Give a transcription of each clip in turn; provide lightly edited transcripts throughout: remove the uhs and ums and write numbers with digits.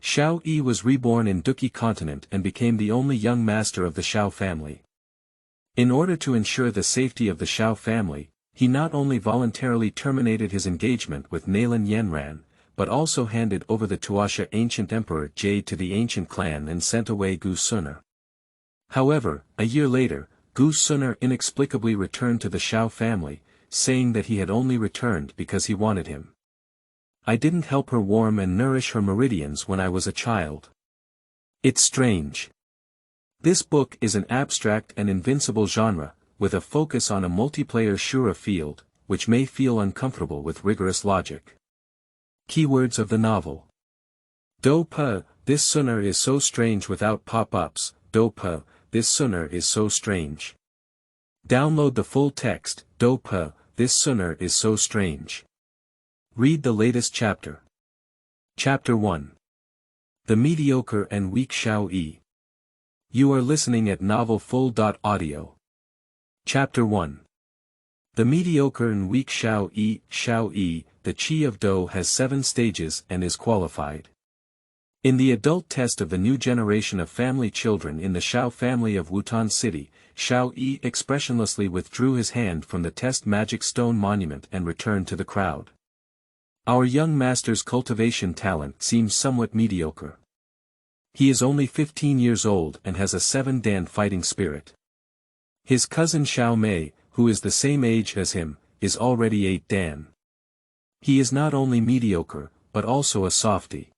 Xiao Yi was reborn in Douqi Continent and became the only young master of the Xiao family. In order to ensure the safety of the Xiao family, he not only voluntarily terminated his engagement with Nalan Yanran, but also handed over the Tuoshe Ancient Emperor Jade to the ancient clan and sent away Gu Xun'er. However, a year later, Gu Xun'er inexplicably returned to the Xiao family, saying that he had only returned because he wanted him. I didn't help her warm and nourish her meridians when I was a child. It's strange. This book is an abstract and invincible genre, with a focus on a multiplayer Shura field, which may feel uncomfortable with rigorous logic. Keywords of the novel. Do-pa, this Xun'er is so strange without pop-ups. Do-pa, this Xun'er is so strange. Download the full text. Do-pa, this Xun'er is so strange. Read the latest chapter. Chapter 1. The Mediocre and Weak Xiao Yi. You are listening at novelfull.audio. Chapter 1. The Mediocre and Weak Xiao Yi. Xiao Yi, the Qi of Do, has 7 stages and is qualified. In the adult test of the new generation of family children in the Xiao family of Wutan City, Xiao Yi expressionlessly withdrew his hand from the test magic stone monument and returned to the crowd. Our young master's cultivation talent seems somewhat mediocre. He is only 15 years old and has a 7-dan fighting spirit. His cousin Xiao Mei, who is the same age as him, is already 8-dan. He is not only mediocre, but also a softie.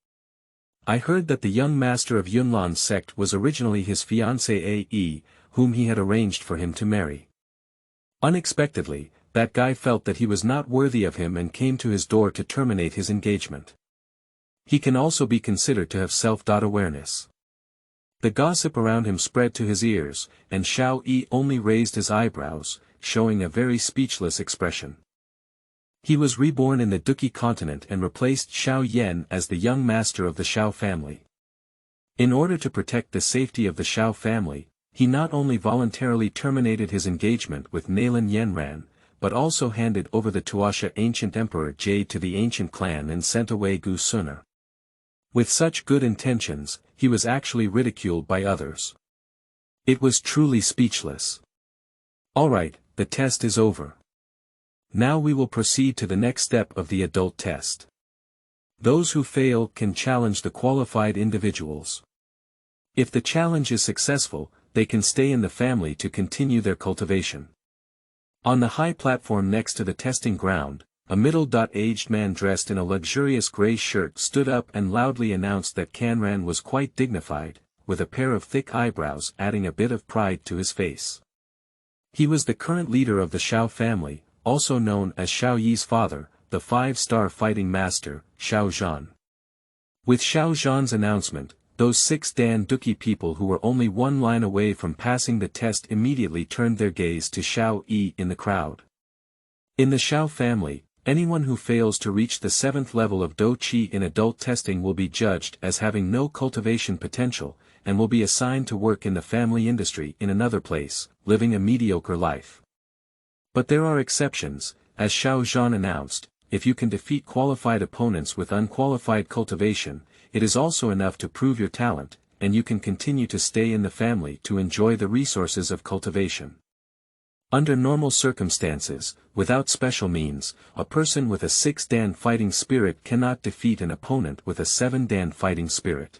I heard that the young master of Yunlan's sect was originally his fiancée A.E., whom he had arranged for him to marry. Unexpectedly, that guy felt that he was not worthy of him and came to his door to terminate his engagement. He can also be considered to have self-awareness. The gossip around him spread to his ears, and Xiao Yi only raised his eyebrows, showing a very speechless expression. He was reborn in the Douqi Continent and replaced Xiao Yan as the young master of the Xiao family. In order to protect the safety of the Xiao family, he not only voluntarily terminated his engagement with Nalan Yanran, but also handed over the Tuoshe Ancient Emperor Jade to the ancient clan and sent away Gu Xun'er. With such good intentions, he was actually ridiculed by others. It was truly speechless. Alright, the test is over. Now we will proceed to the next step of the adult test. Those who fail can challenge the qualified individuals. If the challenge is successful, they can stay in the family to continue their cultivation. On the high platform next to the testing ground, a middle-aged man dressed in a luxurious gray shirt stood up and loudly announced that Canran was quite dignified, with a pair of thick eyebrows adding a bit of pride to his face. He was the current leader of the Xiao family, also known as Xiao Yi's father, the 5-star fighting master, Xiao Zhan. With Xiao Zhan's announcement, those 6-dan Douqi people who were only one line away from passing the test immediately turned their gaze to Xiao Yi in the crowd. In the Xiao family, anyone who fails to reach the 7th level of Douqi in adult testing will be judged as having no cultivation potential, and will be assigned to work in the family industry in another place, living a mediocre life. But there are exceptions, as Xiao Zhan announced. If you can defeat qualified opponents with unqualified cultivation, it is also enough to prove your talent, and you can continue to stay in the family to enjoy the resources of cultivation. Under normal circumstances, without special means, a person with a 6-dan fighting spirit cannot defeat an opponent with a 7-dan fighting spirit.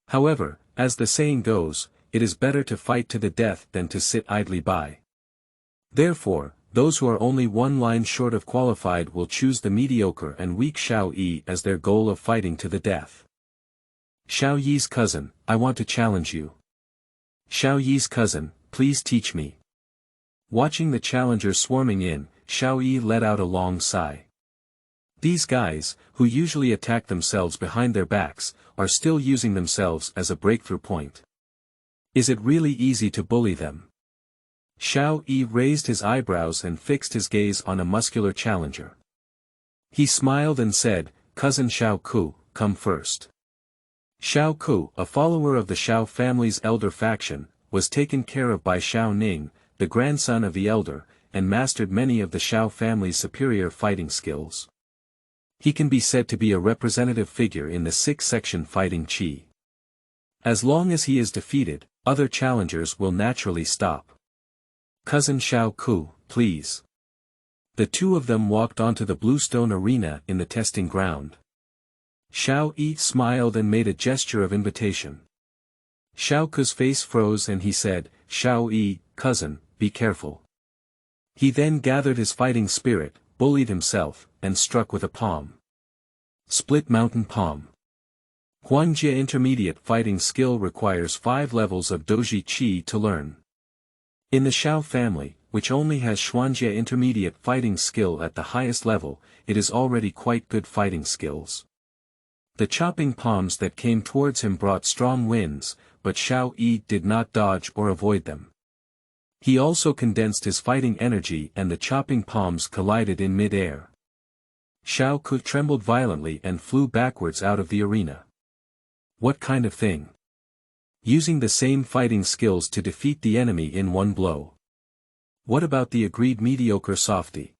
However, as the saying goes, it is better to fight to the death than to sit idly by. Therefore, those who are only one line short of qualified will choose the mediocre and weak Xiao Yi as their goal of fighting to the death. Xiao Yi's cousin, I want to challenge you. Xiao Yi's cousin, please teach me. Watching the challengers swarming in, Xiao Yi let out a long sigh. These guys, who usually attack themselves behind their backs, are still using themselves as a breakthrough point. Is it really easy to bully them? Xiao Yi raised his eyebrows and fixed his gaze on a muscular challenger. He smiled and said, Cousin Xiao Ku, come first. Xiao Ku, a follower of the Xiao family's elder faction, was taken care of by Xiao Ning, the grandson of the elder, and mastered many of the Xiao family's superior fighting skills. He can be said to be a representative figure in the 6-section fighting Qi. As long as he is defeated, other challengers will naturally stop. Cousin Xiao Ku, please. The two of them walked onto the bluestone arena in the testing ground. Xiao Yi smiled and made a gesture of invitation. Xiao Ku's face froze and he said, Xiao Yi, cousin, be careful. He then gathered his fighting spirit, bullied himself, and struck with a palm. Split mountain palm. Huangjie intermediate fighting skill requires 5 levels of Douqi Qi to learn. In the Xiao family, which only has Xuanjie intermediate fighting skill at the highest level, it is already quite good fighting skills. The chopping palms that came towards him brought strong winds, but Xiao Yi did not dodge or avoid them. He also condensed his fighting energy and the chopping palms collided in mid-air. Xiao Ku trembled violently and flew backwards out of the arena. What kind of thing? Using the same fighting skills to defeat the enemy in one blow. What about the agreed mediocre softy?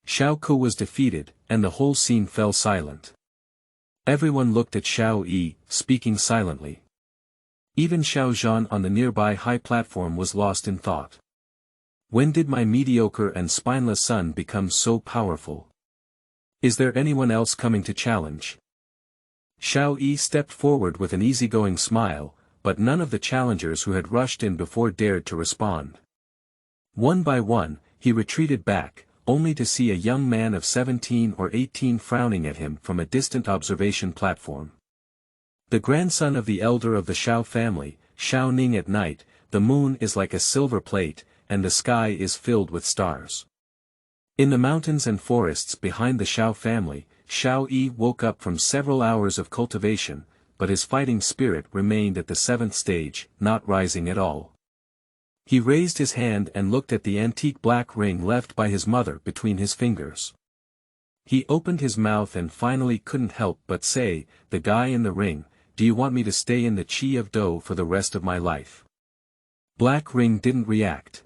Xiao Ku was defeated, and the whole scene fell silent. Everyone looked at Xiao Yi, speaking silently. Even Xiao Zhan on the nearby high platform was lost in thought. When did my mediocre and spineless son become so powerful? Is there anyone else coming to challenge? Xiao Yi stepped forward with an easygoing smile, but none of the challengers who had rushed in before dared to respond. One by one, he retreated back, only to see a young man of 17 or 18 frowning at him from a distant observation platform. The grandson of the elder of the Xiao family, Xiao Ning. At night, the moon is like a silver plate, and the sky is filled with stars. In the mountains and forests behind the Xiao family, Xiao Yi woke up from several hours of cultivation, but his fighting spirit remained at the 7th stage, not rising at all. He raised his hand and looked at the antique black ring left by his mother between his fingers. He opened his mouth and finally couldn't help but say, "The guy in the ring, do you want me to stay in the Qi of Dou for the rest of my life?" Black Ring didn't react.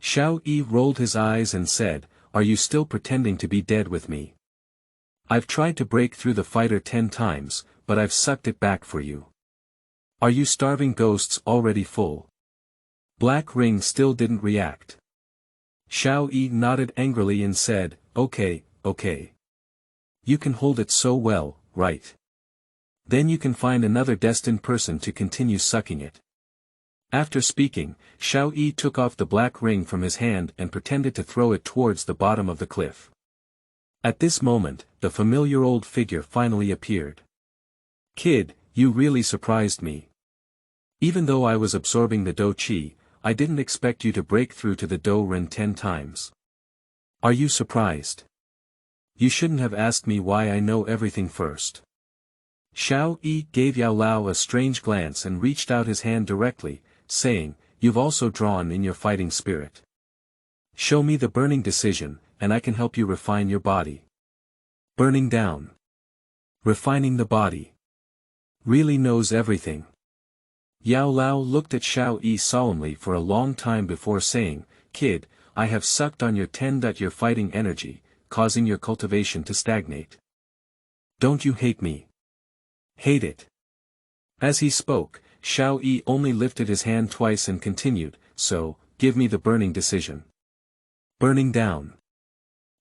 Xiao Yi rolled his eyes and said, "Are you still pretending to be dead with me? I've tried to break through the fighter 10 times, but I've sucked it back for you. Are you starving ghosts already full?" Black Ring still didn't react. Xiao Yi nodded angrily and said, Okay. You can hold it so well, right? Then you can find another destined person to continue sucking it. After speaking, Xiao Yi took off the black ring from his hand and pretended to throw it towards the bottom of the cliff. At this moment, the familiar old figure finally appeared. "Kid, you really surprised me. Even though I was absorbing the Dou Qi, I didn't expect you to break through to the Dou Ren 10 times. Are you surprised? You shouldn't have asked me why I know everything first." Xiao Yi gave Yao Lao a strange glance and reached out his hand directly, saying, "You've also drawn in your fighting spirit. Show me the burning decision, and I can help you refine your body." Burning down. Refining the body. Really knows everything. Yao Lao looked at Xiao Yi solemnly for a long time before saying, "Kid, I have sucked on your 10. Your fighting energy, causing your cultivation to stagnate. Don't you hate me? Hate it." As he spoke, Xiao Yi only lifted his hand twice and continued, "So, give me the burning decision." Burning down.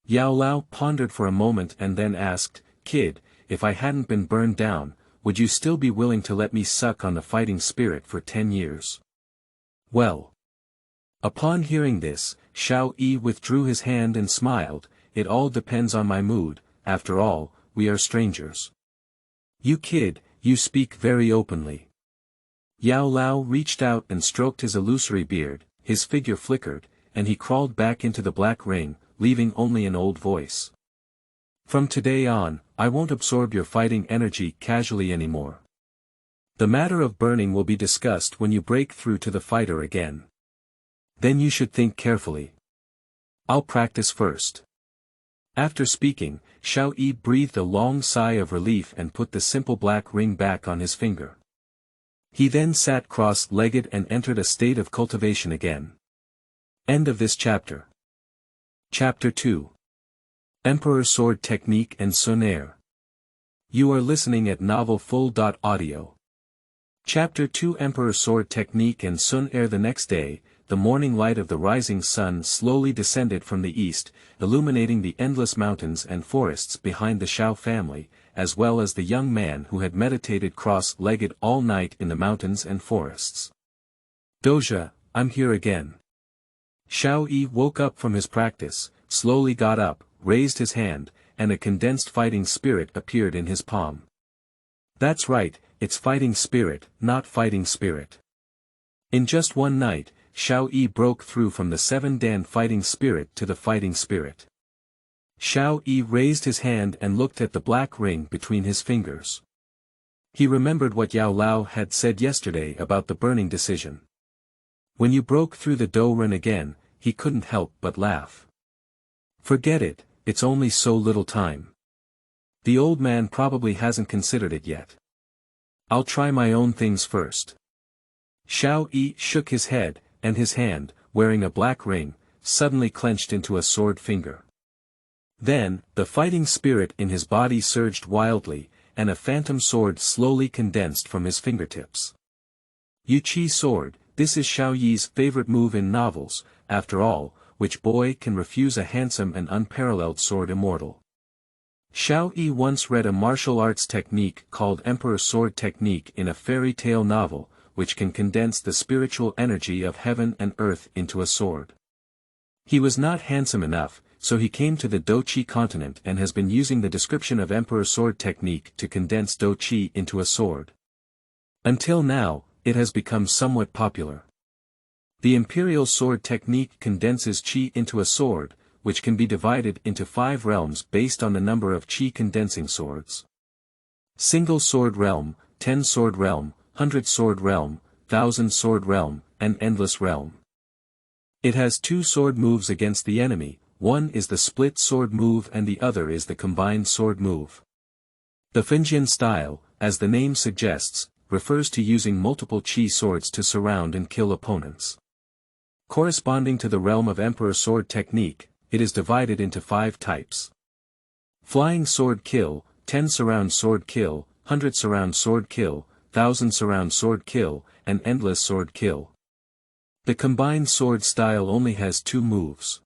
Yao Lao pondered for a moment and then asked, "Kid, if I hadn't been burned down, would you still be willing to let me suck on the fighting spirit for 10 years? Well. Upon hearing this, Xiao Yi withdrew his hand and smiled, "It all depends on my mood, after all, we are strangers." "You kid, you speak very openly." Yao Lao reached out and stroked his illusory beard, his figure flickered, and he crawled back into the black ring, leaving only an old voice. "From today on, I won't absorb your fighting energy casually anymore. The matter of burning will be discussed when you break through to the fighter again. Then you should think carefully. I'll practice first." After speaking, Xiao Yi breathed a long sigh of relief and put the simple black ring back on his finger. He then sat cross-legged and entered a state of cultivation again. End of this chapter. Chapter 2. Emperor Sword Technique and Xun'er. You are listening at Novel Full.audio. Chapter 2 Emperor Sword Technique and Xun'er. The next day, the morning light of the rising sun slowly descended from the east, illuminating the endless mountains and forests behind the Xiao family, as well as the young man who had meditated cross-legged all night in the mountains and forests. Doja, I'm here again. Xiao Yi woke up from his practice, slowly got up, raised his hand, and a condensed fighting spirit appeared in his palm. That's right, it's fighting spirit, not fighting spirit. In just one night, Xiao Yi broke through from the 7-Dan fighting spirit to the fighting spirit. Xiao Yi raised his hand and looked at the black ring between his fingers. He remembered what Yao Lao had said yesterday about the burning decision. When you broke through the Do-Ren again, he couldn't help but laugh. Forget it, it's only so little time. The old man probably hasn't considered it yet. I'll try my own things first. Xiao Yi shook his head, and his hand, wearing a black ring, suddenly clenched into a sword finger. Then, the fighting spirit in his body surged wildly, and a phantom sword slowly condensed from his fingertips. Liuxi sword, this is Xiao Yi's favorite move in novels, after all, which boy can refuse a handsome and unparalleled sword immortal? Xiao Yi once read a martial arts technique called Emperor Sword Technique in a fairy tale novel, which can condense the spiritual energy of heaven and earth into a sword. He was not handsome enough, so he came to the Douqi Continent and has been using the description of Emperor Sword Technique to condense Douqi into a sword. Until now, it has become somewhat popular. The Imperial Sword Technique condenses Qi into a sword, which can be divided into 5 realms based on the number of Qi condensing swords. Single Sword Realm, 10 Sword Realm, 100 Sword Realm, 1000 Sword Realm, and Endless Realm. It has 2 sword moves against the enemy, one is the split sword move and the other is the combined sword move. The Finjian style, as the name suggests, refers to using multiple Qi swords to surround and kill opponents. Corresponding to the realm of Emperor Sword Technique, it is divided into 5 types. Flying Sword Kill, 10 Surround Sword Kill, 100 Surround Sword Kill, 1000 Surround Sword Kill, and Endless Sword Kill. The combined sword style only has 2 moves.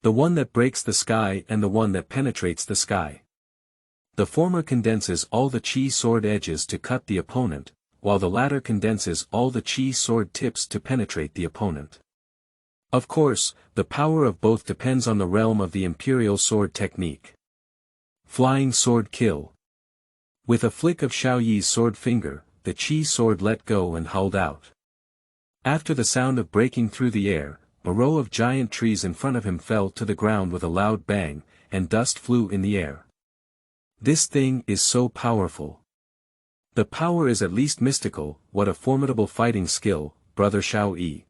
The one that breaks the sky and the one that penetrates the sky. The former condenses all the Qi sword edges to cut the opponent, while the latter condenses all the Qi sword tips to penetrate the opponent. Of course, the power of both depends on the realm of the Imperial Sword Technique. Flying Sword Kill. With a flick of Xiao Yi's sword finger, the Qi sword let go and howled out. After the sound of breaking through the air, a row of giant trees in front of him fell to the ground with a loud bang, and dust flew in the air. This thing is so powerful. The power is at least mystical. What a formidable fighting skill, brother Xiao Yi.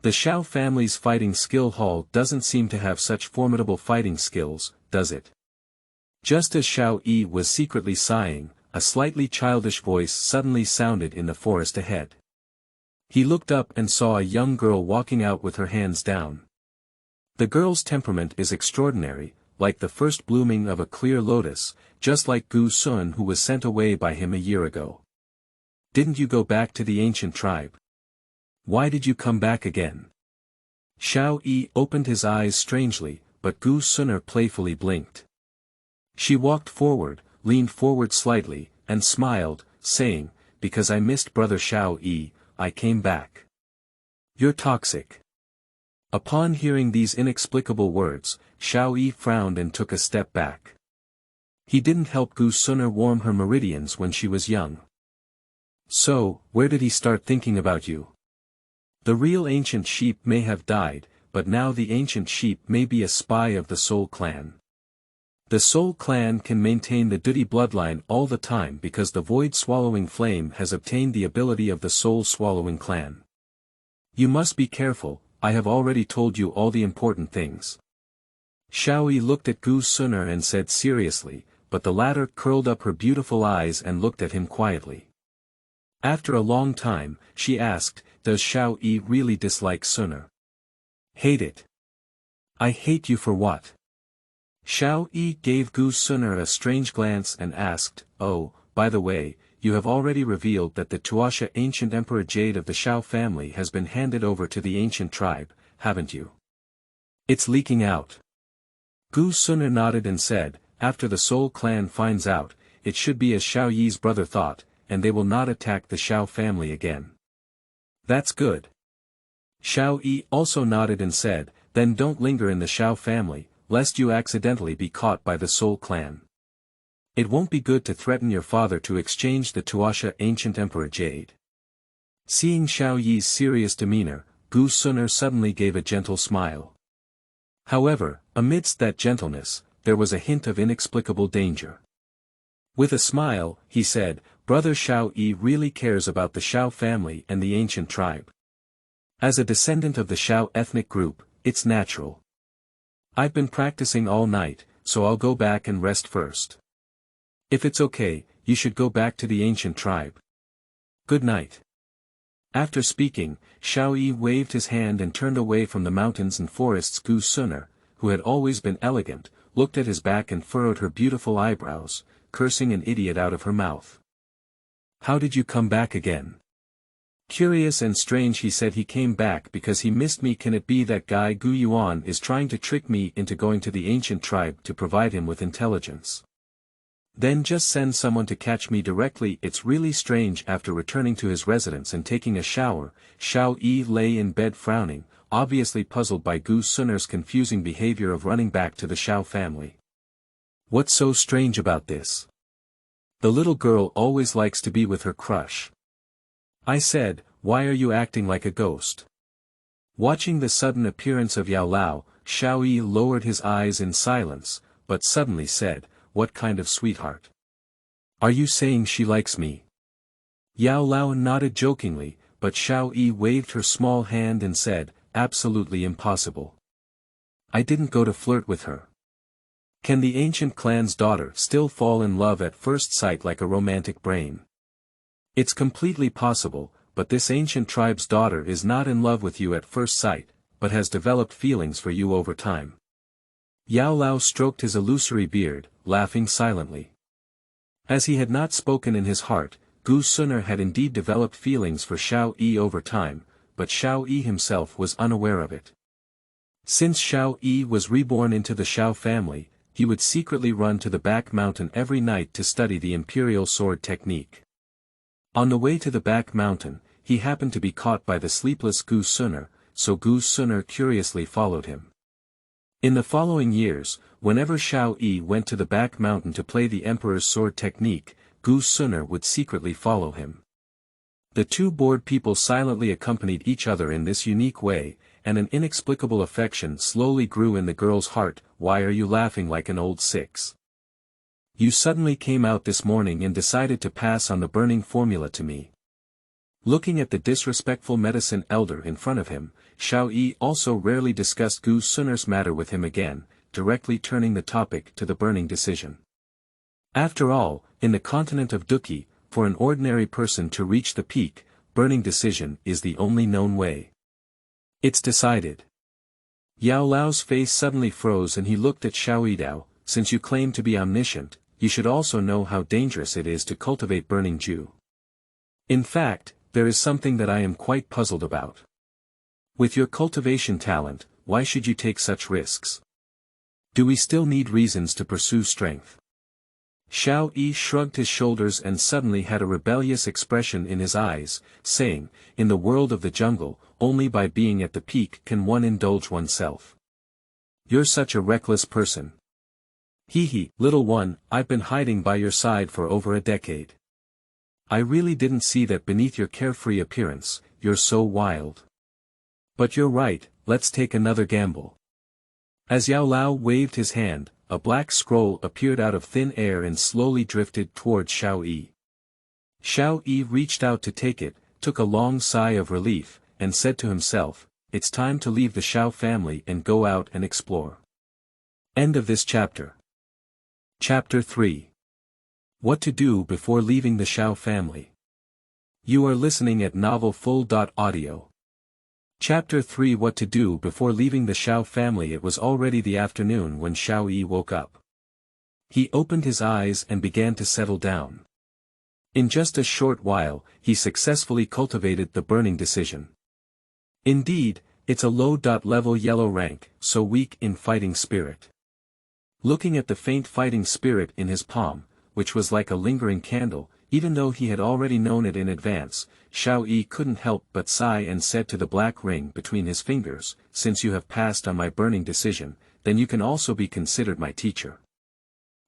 The Xiao family's fighting skill hall doesn't seem to have such formidable fighting skills, does it? Just as Xiao Yi was secretly sighing, a slightly childish voice suddenly sounded in the forest ahead. He looked up and saw a young girl walking out with her hands down. The girl's temperament is extraordinary, like the first blooming of a clear lotus, just like Gu Xun'er who was sent away by him a year ago. Didn't you go back to the ancient tribe? Why did you come back again? Xiao Yi opened his eyes strangely, but Gu Xun'er playfully blinked. She walked forward, leaned forward slightly, and smiled, saying, because I missed brother Xiao Yi, I came back. You're toxic. Upon hearing these inexplicable words, Xiao Yi frowned and took a step back. He didn't help Gu Xun'er warm her meridians when she was young. So, where did he start thinking about you? The real ancient sheep may have died, but now the ancient sheep may be a spy of the Soul Clan. The Soul Clan can maintain the Douqi bloodline all the time because the Void-Swallowing Flame has obtained the ability of the Soul-Swallowing Clan. You must be careful, I have already told you all the important things. Xiao Yi looked at Gu Xun'er and said seriously, but the latter curled up her beautiful eyes and looked at him quietly. After a long time, she asked, does Xiao Yi really dislike Xun'er? Hate it. I hate you for what? Xiao Yi gave Gu Xun'er a strange glance and asked, "Oh, by the way, you have already revealed that the Tuoshe Ancient Emperor Jade of the Xiao family has been handed over to the ancient tribe, haven't you? It's leaking out." Gu Xun'er nodded and said, "After the Soul clan finds out, it should be as Xiao Yi's brother thought, and they will not attack the Xiao family again." "That's good." Xiao Yi also nodded and said, "Then don't linger in the Xiao family, lest you accidentally be caught by the Soul clan. It won't be good to threaten your father to exchange the Tuoshe Ancient Emperor Jade." Seeing Xiao Yi's serious demeanor, Gu Xun'er suddenly gave a gentle smile. However, amidst that gentleness, there was a hint of inexplicable danger. With a smile, he said, "Brother Xiao Yi really cares about the Xiao family and the ancient tribe. As a descendant of the Xiao ethnic group, it's natural. I've been practicing all night, so I'll go back and rest first. If it's okay, you should go back to the ancient tribe. Good night." After speaking, Xiao Yi waved his hand and turned away from the mountains and forests. Gu Xun'er, who had always been elegant, looked at his back and furrowed her beautiful eyebrows, cursing an idiot out of her mouth. "How did you come back again?" "Curious and strange," he said. "He came back because he missed me. Can it be that guy Gu Yuan is trying to trick me into going to the ancient tribe to provide him with intelligence? Then just send someone to catch me directly." It's really strange. After returning to his residence and taking a shower, Xiao Yi lay in bed frowning, obviously puzzled by Gu Xun'er's confusing behavior of running back to the Xiao family. What's so strange about this? The little girl always likes to be with her crush. I said, "Why are you acting like a ghost?" Watching the sudden appearance of Yao Lao, Xiao Yi lowered his eyes in silence, but suddenly said, "What kind of sweetheart? Are you saying she likes me?" Yao Lao nodded jokingly, but Xiao Yi waved her small hand and said, "Absolutely impossible. I didn't go to flirt with her." Can the ancient clan's daughter still fall in love at first sight like a romantic brain? It's completely possible, but this ancient tribe's daughter is not in love with you at first sight, but has developed feelings for you over time. Yao Lao stroked his illusory beard, laughing silently. As he had not spoken in his heart, Gu Xun'er had indeed developed feelings for Xiao Yi over time, but Xiao Yi himself was unaware of it. Since Xiao Yi was reborn into the Xiao family, he would secretly run to the back mountain every night to study the imperial sword technique. On the way to the back mountain, he happened to be caught by the sleepless Gu Xun'er, so Gu Xun'er curiously followed him. In the following years, whenever Xiao Yi went to the back mountain to play the emperor's sword technique, Gu Xun'er would secretly follow him. The two bored people silently accompanied each other in this unique way, and an inexplicable affection slowly grew in the girl's heart. "Why are you laughing like an old six? You suddenly came out this morning and decided to pass on the burning formula to me." Looking at the disrespectful medicine elder in front of him, Xiao Yi also rarely discussed Gu Xun'er's matter with him again, directly turning the topic to the burning decision. After all, in the continent of Douqi, for an ordinary person to reach the peak, burning decision is the only known way. It's decided. Yao Lao's face suddenly froze and he looked at Xiao Yi. "Since you claim to be omniscient, you should also know how dangerous it is to cultivate burning Ju. In fact, there is something that I am quite puzzled about. With your cultivation talent, why should you take such risks? Do we still need reasons to pursue strength?" Xiao Yi shrugged his shoulders and suddenly had a rebellious expression in his eyes, saying, "In the world of the jungle, only by being at the peak can one indulge oneself. You're such a reckless person. Hee, little one, I've been hiding by your side for over a decade. I really didn't see that beneath your carefree appearance, you're so wild. But you're right, let's take another gamble." As Yao Lao waved his hand, a black scroll appeared out of thin air and slowly drifted towards Xiao Yi. Xiao Yi reached out to take it, took a long sigh of relief, and said to himself, "It's time to leave the Xiao family and go out and explore." End of this chapter. Chapter 3. What to do before leaving the Xiao family. You are listening at novelfull.audio. Chapter 3 What to do before leaving the Xiao family. It was already the afternoon when Xiao Yi woke up. He opened his eyes and began to settle down. In just a short while, he successfully cultivated the burning decision. Indeed, it's a low-level yellow rank, so weak in fighting spirit. Looking at the faint fighting spirit in his palm, which was like a lingering candle, even though he had already known it in advance, Xiao Yi couldn't help but sigh and said to the black ring between his fingers, "Since you have passed on my burning decision, then you can also be considered my teacher."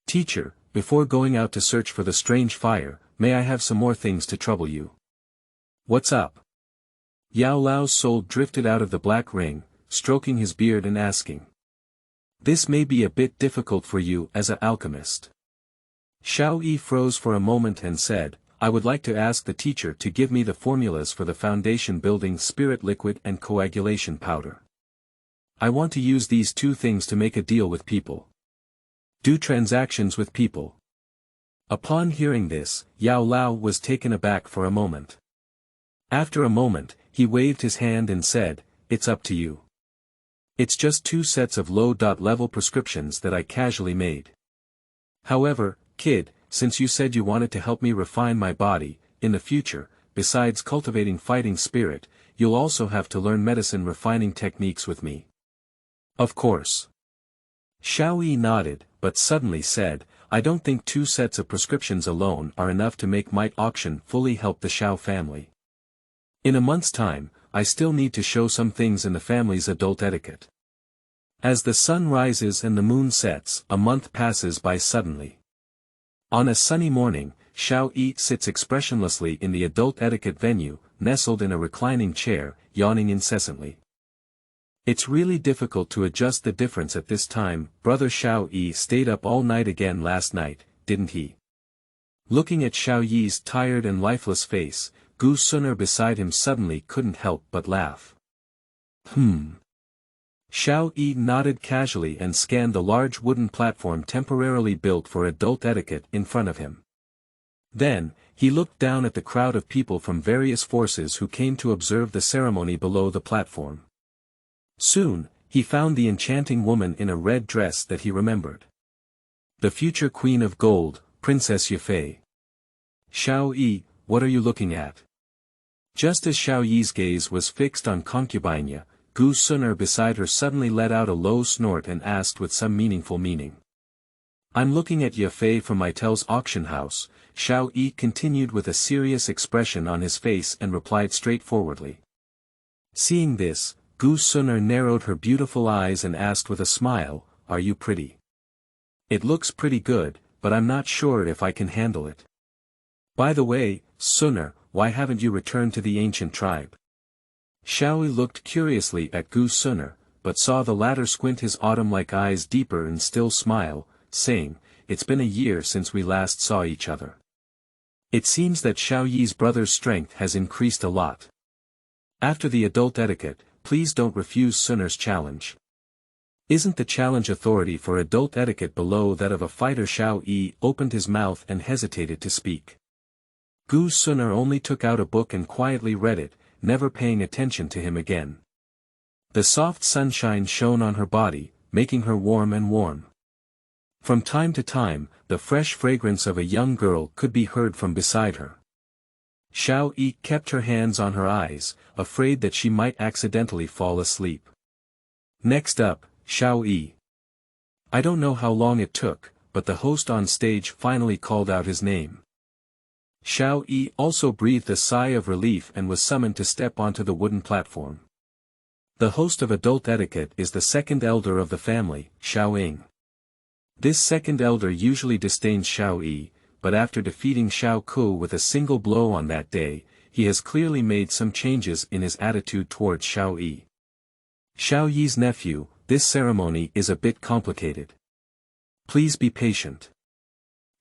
"Teacher, before going out to search for the strange fire, may I have some more things to trouble you?" "What's up?" Yao Lao's soul drifted out of the black ring, stroking his beard and asking. "This may be a bit difficult for you as an alchemist." Xiao Yi froze for a moment and said, "I would like to ask the teacher to give me the formulas for the foundation building spirit liquid and coagulation powder. I want to use these two things to make a deal with people. Do transactions with people." Upon hearing this, Yao Lao was taken aback for a moment. After a moment, he waved his hand and said, "It's up to you. It's just 2 sets of low-level prescriptions that I casually made. However, kid, since you said you wanted to help me refine my body, in the future, besides cultivating fighting spirit, you'll also have to learn medicine refining techniques with me." "Of course." Xiao Yi nodded, but suddenly said, "I don't think 2 sets of prescriptions alone are enough to make my auction fully help the Xiao family. In a month's time, I still need to show some things in the family's adult etiquette." As the sun rises and the moon sets, a month passes by suddenly. On a sunny morning, Xiao Yi sits expressionlessly in the adult etiquette venue, nestled in a reclining chair, yawning incessantly. "It's really difficult to adjust the difference at this time. Brother Xiao Yi stayed up all night again last night, didn't he?" Looking at Xiao Yi's tired and lifeless face, Gu Xun'er beside him suddenly couldn't help but laugh. Xiao Yi nodded casually and scanned the large wooden platform temporarily built for adult etiquette in front of him. Then, he looked down at the crowd of people from various forces who came to observe the ceremony below the platform. Soon, he found the enchanting woman in a red dress that he remembered. The future Queen of Gold, Princess Yifei. "Xiao Yi, what are you looking at?" Just as Xiao Yi's gaze was fixed on concubine, Gu Xun'er beside her suddenly let out a low snort and asked with some meaningful meaning. "I'm looking at Yifei from Maitel's auction house," Xiao Yi continued with a serious expression on his face and replied straightforwardly. Seeing this, Gu Xun'er narrowed her beautiful eyes and asked with a smile, "Are you pretty?" "It looks pretty good, but I'm not sure if I can handle it." "By the way, Xun'er, why haven't you returned to the ancient tribe?" Xiao Yi looked curiously at Gu Xun'er, but saw the latter squint his autumn-like eyes deeper and still smile, saying, "It's been a year since we last saw each other. It seems that Xiao Yi's brother's strength has increased a lot. After the adult etiquette, please don't refuse Xun'er's challenge." "Isn't the challenge authority for adult etiquette below that of a fighter?" Xiao Yi opened his mouth and hesitated to speak. Gu Xun'er only took out a book and quietly read it, never paying attention to him again. The soft sunshine shone on her body, making her warm and warm. From time to time, the fresh fragrance of a young girl could be heard from beside her. Xiao Yi kept her hands on her eyes, afraid that she might accidentally fall asleep. Next up, Xiao Yi. I don't know how long it took, but the host on stage finally called out his name. Xiao Yi also breathed a sigh of relief and was summoned to step onto the wooden platform. The host of adult etiquette is the second elder of the family, Xiao Ying. This second elder usually disdains Xiao Yi, but after defeating Xiao Ku with a single blow on that day, he has clearly made some changes in his attitude towards Xiao Yi. Xiao Yi's nephew, this ceremony is a bit complicated. Please be patient.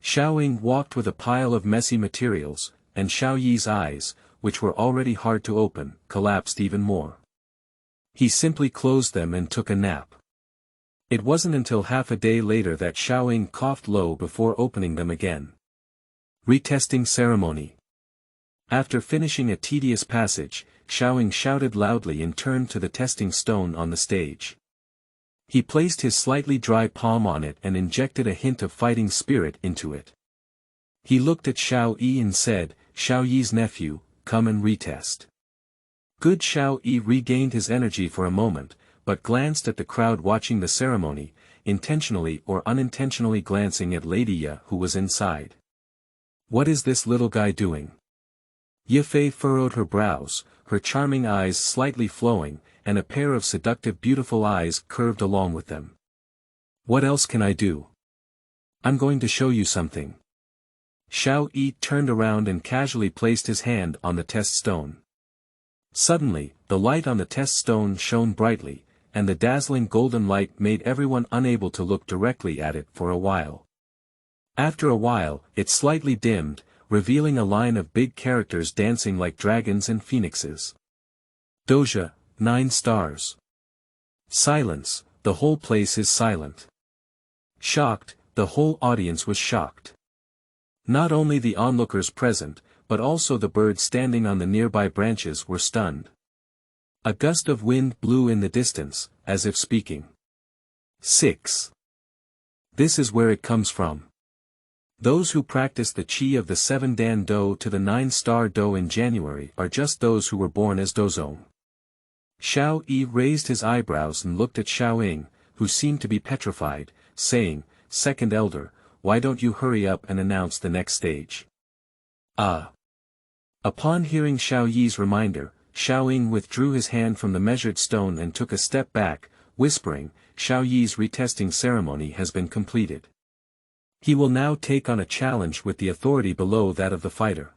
Xiao Ying walked with a pile of messy materials, and Xiao Yi's eyes, which were already hard to open, collapsed even more. He simply closed them and took a nap. It wasn't until half a day later that Xiao Ying coughed low before opening them again. Retesting ceremony. After finishing a tedious passage, Xiao Yi shouted loudly and turned to the testing stone on the stage. He placed his slightly dry palm on it and injected a hint of fighting spirit into it. He looked at Xiao Yi and said, "Xiao Yi's nephew, come and retest." Good Xiao Yi regained his energy for a moment, but glanced at the crowd watching the ceremony, intentionally or unintentionally glancing at Lady Ye who was inside. What is this little guy doing? Ye Fei furrowed her brows, her charming eyes slightly flowing, and a pair of seductive beautiful eyes curved along with them. What else can I do? I'm going to show you something. Xiao Yi turned around and casually placed his hand on the test stone. Suddenly, the light on the test stone shone brightly, and the dazzling golden light made everyone unable to look directly at it for a while. After a while, it slightly dimmed, revealing a line of big characters dancing like dragons and phoenixes. Doja, 9 stars. Silence, the whole place is silent. Shocked, the whole audience was shocked. Not only the onlookers present, but also the birds standing on the nearby branches were stunned. A gust of wind blew in the distance, as if speaking. 6. This is where it comes from. Those who practice the qi of the 7 Dan Do to the 9-star Do in January are just those who were born as Dozong. Xiao Yi raised his eyebrows and looked at Xiao Yi, who seemed to be petrified, saying, "Second elder, why don't you hurry up and announce the next stage?" Ah. Upon hearing Xiao Yi's reminder, Xiao Yi withdrew his hand from the measured stone and took a step back, whispering, "Xiao Yi's retesting ceremony has been completed. He will now take on a challenge with the authority below that of the fighter.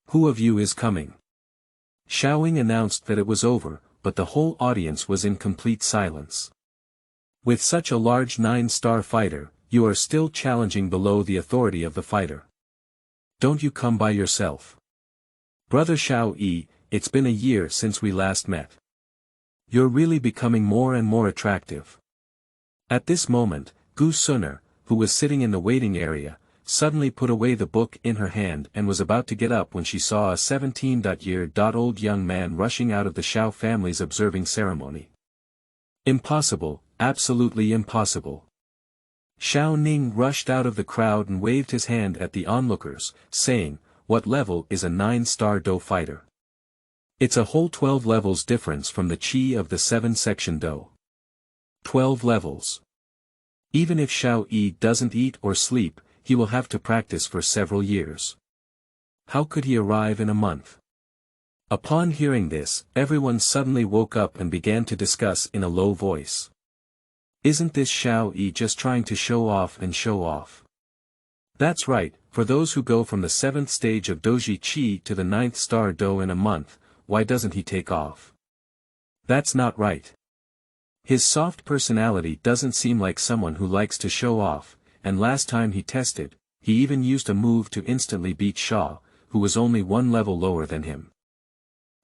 Who of you is coming?" Xiao Yi announced that it was over, but the whole audience was in complete silence. With such a large 9-star fighter, you are still challenging below the authority of the fighter. Don't you come by yourself. Brother Xiao Yi, it's been a year since we last met. You're really becoming more and more attractive. At this moment, Gu Xun'er, who was sitting in the waiting area, suddenly put away the book in her hand and was about to get up when she saw a 17-year-old young man rushing out of the Xiao family's observing ceremony. Impossible, absolutely impossible. Xiao Ning rushed out of the crowd and waved his hand at the onlookers, saying, "What level is a 9-star Do fighter?" "It's a whole 12 levels difference from the qi of the 7-section Do. 12 levels. Even if Xiao Yi doesn't eat or sleep, he will have to practice for several years. How could he arrive in a month?" Upon hearing this, everyone suddenly woke up and began to discuss in a low voice. Isn't this Xiao Yi just trying to show off and show off? That's right, for those who go from the 7th stage of Doji Qi to the 9th-star Do in a month, why doesn't he take off? That's not right. His soft personality doesn't seem like someone who likes to show off, and last time he tested, he even used a move to instantly beat Shaw, who was only 1 level lower than him.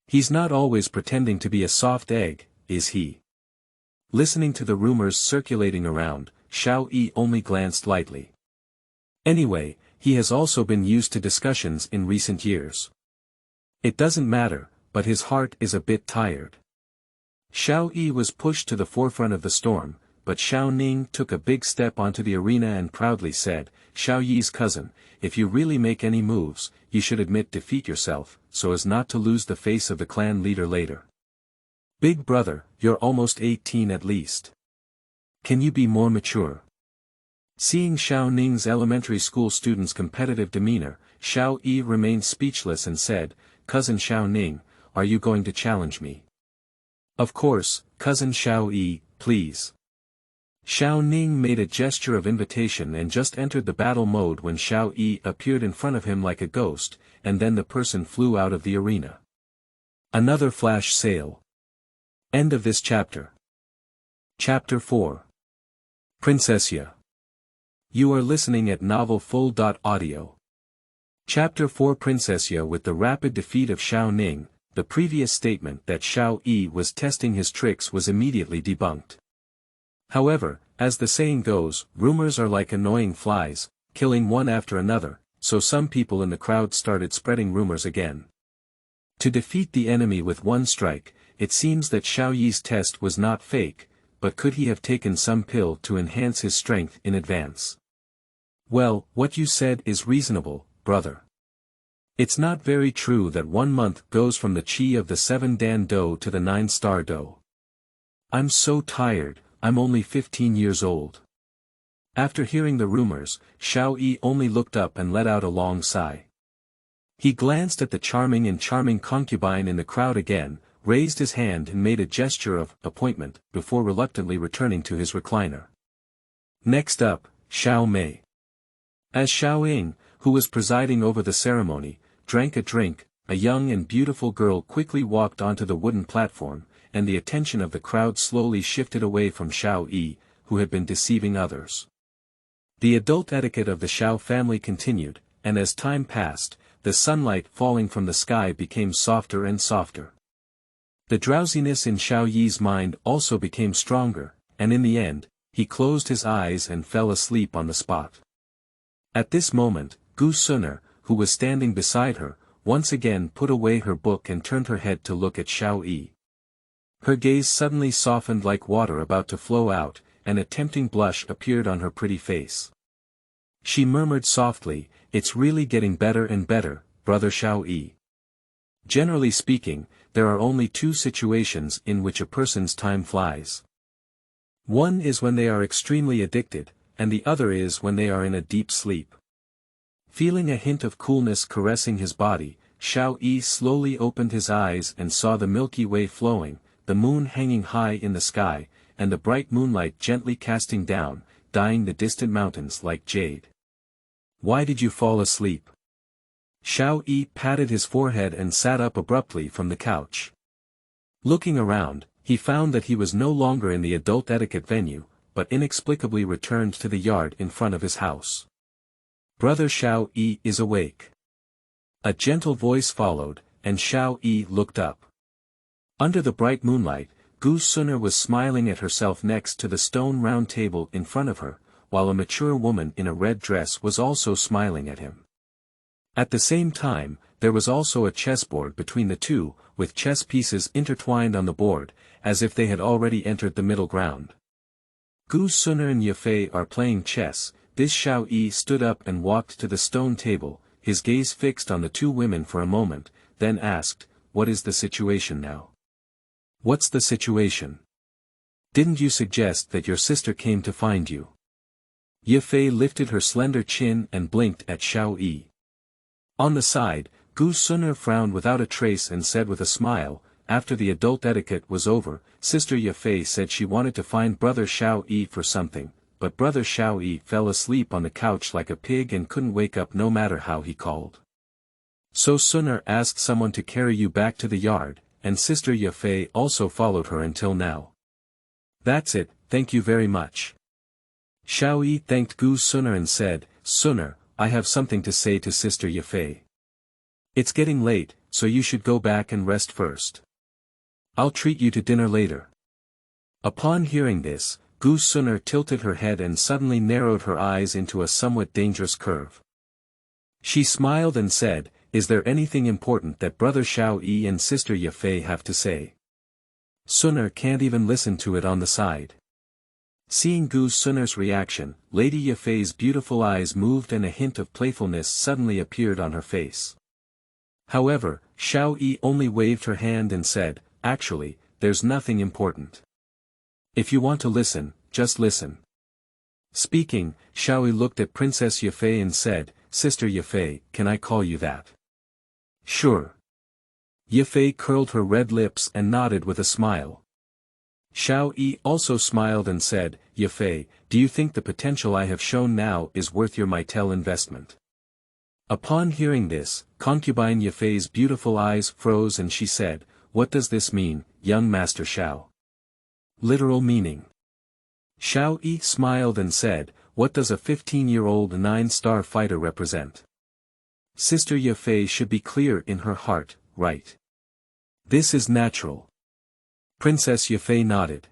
He's not always pretending to be a soft egg, is he? Listening to the rumors circulating around, Xiao Yi only glanced lightly. Anyway, he has also been used to discussions in recent years. It doesn't matter, but his heart is a bit tired. Xiao Yi was pushed to the forefront of the storm, but Xiao Ning took a big step onto the arena and proudly said, "Xiao Yi's cousin, if you really make any moves, you should admit defeat yourself, so as not to lose the face of the clan leader later. Big brother, you're almost 18 at least. Can you be more mature?" Seeing Xiao Ning's elementary school student's competitive demeanor, Xiao Yi remained speechless and said, "Cousin Xiao Ning, are you going to challenge me?" "Of course, cousin Xiao Yi, please." Xiao Ning made a gesture of invitation and just entered the battle mode when Xiao Yi appeared in front of him like a ghost, and then the person flew out of the arena. Another flash sale. End of this chapter. Chapter 4. Princessia. You are listening at novelfull.audio. Chapter 4 Princessia. With the rapid defeat of Xiao Ning, the previous statement that Xiao Yi was testing his tricks was immediately debunked. However, as the saying goes, rumors are like annoying flies, killing one after another, so some people in the crowd started spreading rumors again. To defeat the enemy with one strike, it seems that Xiao Yi's test was not fake, but could he have taken some pill to enhance his strength in advance? Well, what you said is reasonable, brother. It's not very true that 1 month goes from the chi of the 7-dan do to the 9-star do. I'm so tired, I'm only 15 years old. After hearing the rumors, Xiao Yi only looked up and let out a long sigh. He glanced at the charming concubine in the crowd again, raised his hand and made a gesture of appointment, before reluctantly returning to his recliner. Next up, Xiao Mei. As Xiao Ying, who was presiding over the ceremony, drank a drink, a young and beautiful girl quickly walked onto the wooden platform, and the attention of the crowd slowly shifted away from Xiao Yi, who had been deceiving others. The adult etiquette of the Xiao family continued, and as time passed, the sunlight falling from the sky became softer and softer. The drowsiness in Xiao Yi's mind also became stronger, and in the end, he closed his eyes and fell asleep on the spot. At this moment, Gu Xun'er, who was standing beside her, once again put away her book and turned her head to look at Xiao Yi. Her gaze suddenly softened like water about to flow out, and a tempting blush appeared on her pretty face. She murmured softly, "It's really getting better and better, brother Xiao Yi. Generally speaking, there are only 2 situations in which a person's time flies. One is when they are extremely addicted, and the other is when they are in a deep sleep." Feeling a hint of coolness caressing his body, Xiao Yi slowly opened his eyes and saw the Milky Way flowing, the moon hanging high in the sky, and the bright moonlight gently casting down, dyeing the distant mountains like jade. "Why did you fall asleep?" Xiao Yi patted his forehead and sat up abruptly from the couch. Looking around, he found that he was no longer in the adult etiquette venue, but inexplicably returned to the yard in front of his house. "Brother Xiao Yi is awake." A gentle voice followed, and Xiao Yi looked up. Under the bright moonlight, Gu Xun'er was smiling at herself next to the stone round table in front of her, while a mature woman in a red dress was also smiling at him. At the same time, there was also a chessboard between the two, with chess pieces intertwined on the board, as if they had already entered the middle ground. Gu Xun'er and Yefei are playing chess. This Xiao Yi stood up and walked to the stone table, his gaze fixed on the 2 women for a moment, then asked, "What is the situation now?" "What's the situation? Didn't you suggest that your sister came to find you?" Yefei lifted her slender chin and blinked at Xiao Yi. On the side, Gu Xun'er frowned without a trace and said with a smile, after the adult etiquette was over, Sister Yefei said she wanted to find brother Xiao Yi for something, but brother Xiao Yi fell asleep on the couch like a pig and couldn't wake up no matter how he called. So Xun'er asked someone to carry you back to the yard, and Sister Yefei also followed her until now. "That's it, thank you very much." Xiao Yi thanked Gu Xun'er and said, "Xun'er, I have something to say to Sister Yefei. It's getting late, so you should go back and rest first. I'll treat you to dinner later." Upon hearing this, Gu Xun'er tilted her head and suddenly narrowed her eyes into a somewhat dangerous curve. She smiled and said, "Is there anything important that brother Xiao Yi and Sister Yefei have to say? Xun'er can't even listen to it on the side." Seeing Gu Xun'er's reaction, Lady Yefei's beautiful eyes moved and a hint of playfulness suddenly appeared on her face. However, Xiao Yi only waved her hand and said, "Actually, there's nothing important. If you want to listen, just listen." Speaking, Xiao Yi looked at Princess Yefei and said, "Sister Yefei, can I call you that?" "Sure." Yefei curled her red lips and nodded with a smile. Xiao Yi also smiled and said, "Yefei, do you think the potential I have shown now is worth your Mitel investment?" Upon hearing this, concubine Yefei's beautiful eyes froze and she said, "What does this mean, young Master Xiao?" Literal meaning. Xiao Yi smiled and said, "What does a 15-year-old 9-star fighter represent?" Sister Yefei should be clear in her heart, right? This is natural. Princess Yefei nodded.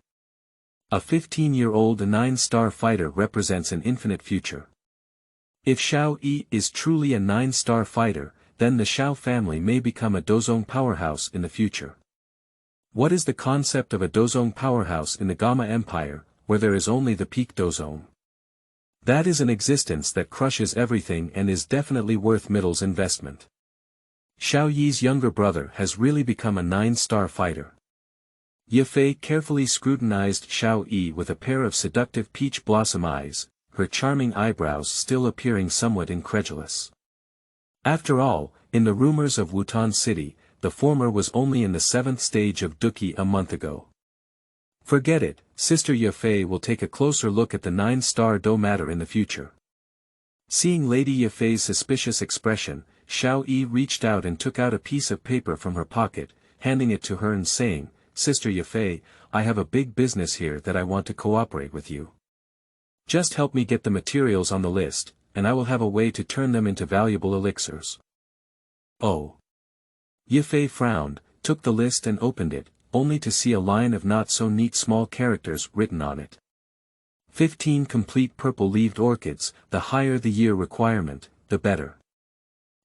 A 15-year-old 9-star fighter represents an infinite future. If Xiao Yi is truly a 9-star fighter, then the Xiao family may become a Dozong powerhouse in the future. What is the concept of a Dozong powerhouse in the Gamma Empire, where there is only the peak Dozong? That is an existence that crushes everything and is definitely worth Middle's investment. Xiao Yi's younger brother has really become a 9-star fighter. Ye Fei carefully scrutinized Xiao Yi with a pair of seductive peach blossom eyes, her charming eyebrows still appearing somewhat incredulous. After all, in the rumors of Wutan City, the former was only in the 7th stage of Douqi a month ago. Forget it, Sister Ye Fei will take a closer look at the 9-star Do matter in the future. Seeing Lady Ye Fei's suspicious expression, Xiao Yi reached out and took out a piece of paper from her pocket, handing it to her and saying, Sister Ye Fei, I have a big business here that I want to cooperate with you. Just help me get the materials on the list, and I will have a way to turn them into valuable elixirs. Oh. Ye Fei frowned, took the list and opened it, only to see a line of not-so-neat small characters written on it. 15 complete purple-leaved orchids, the higher the year requirement, the better.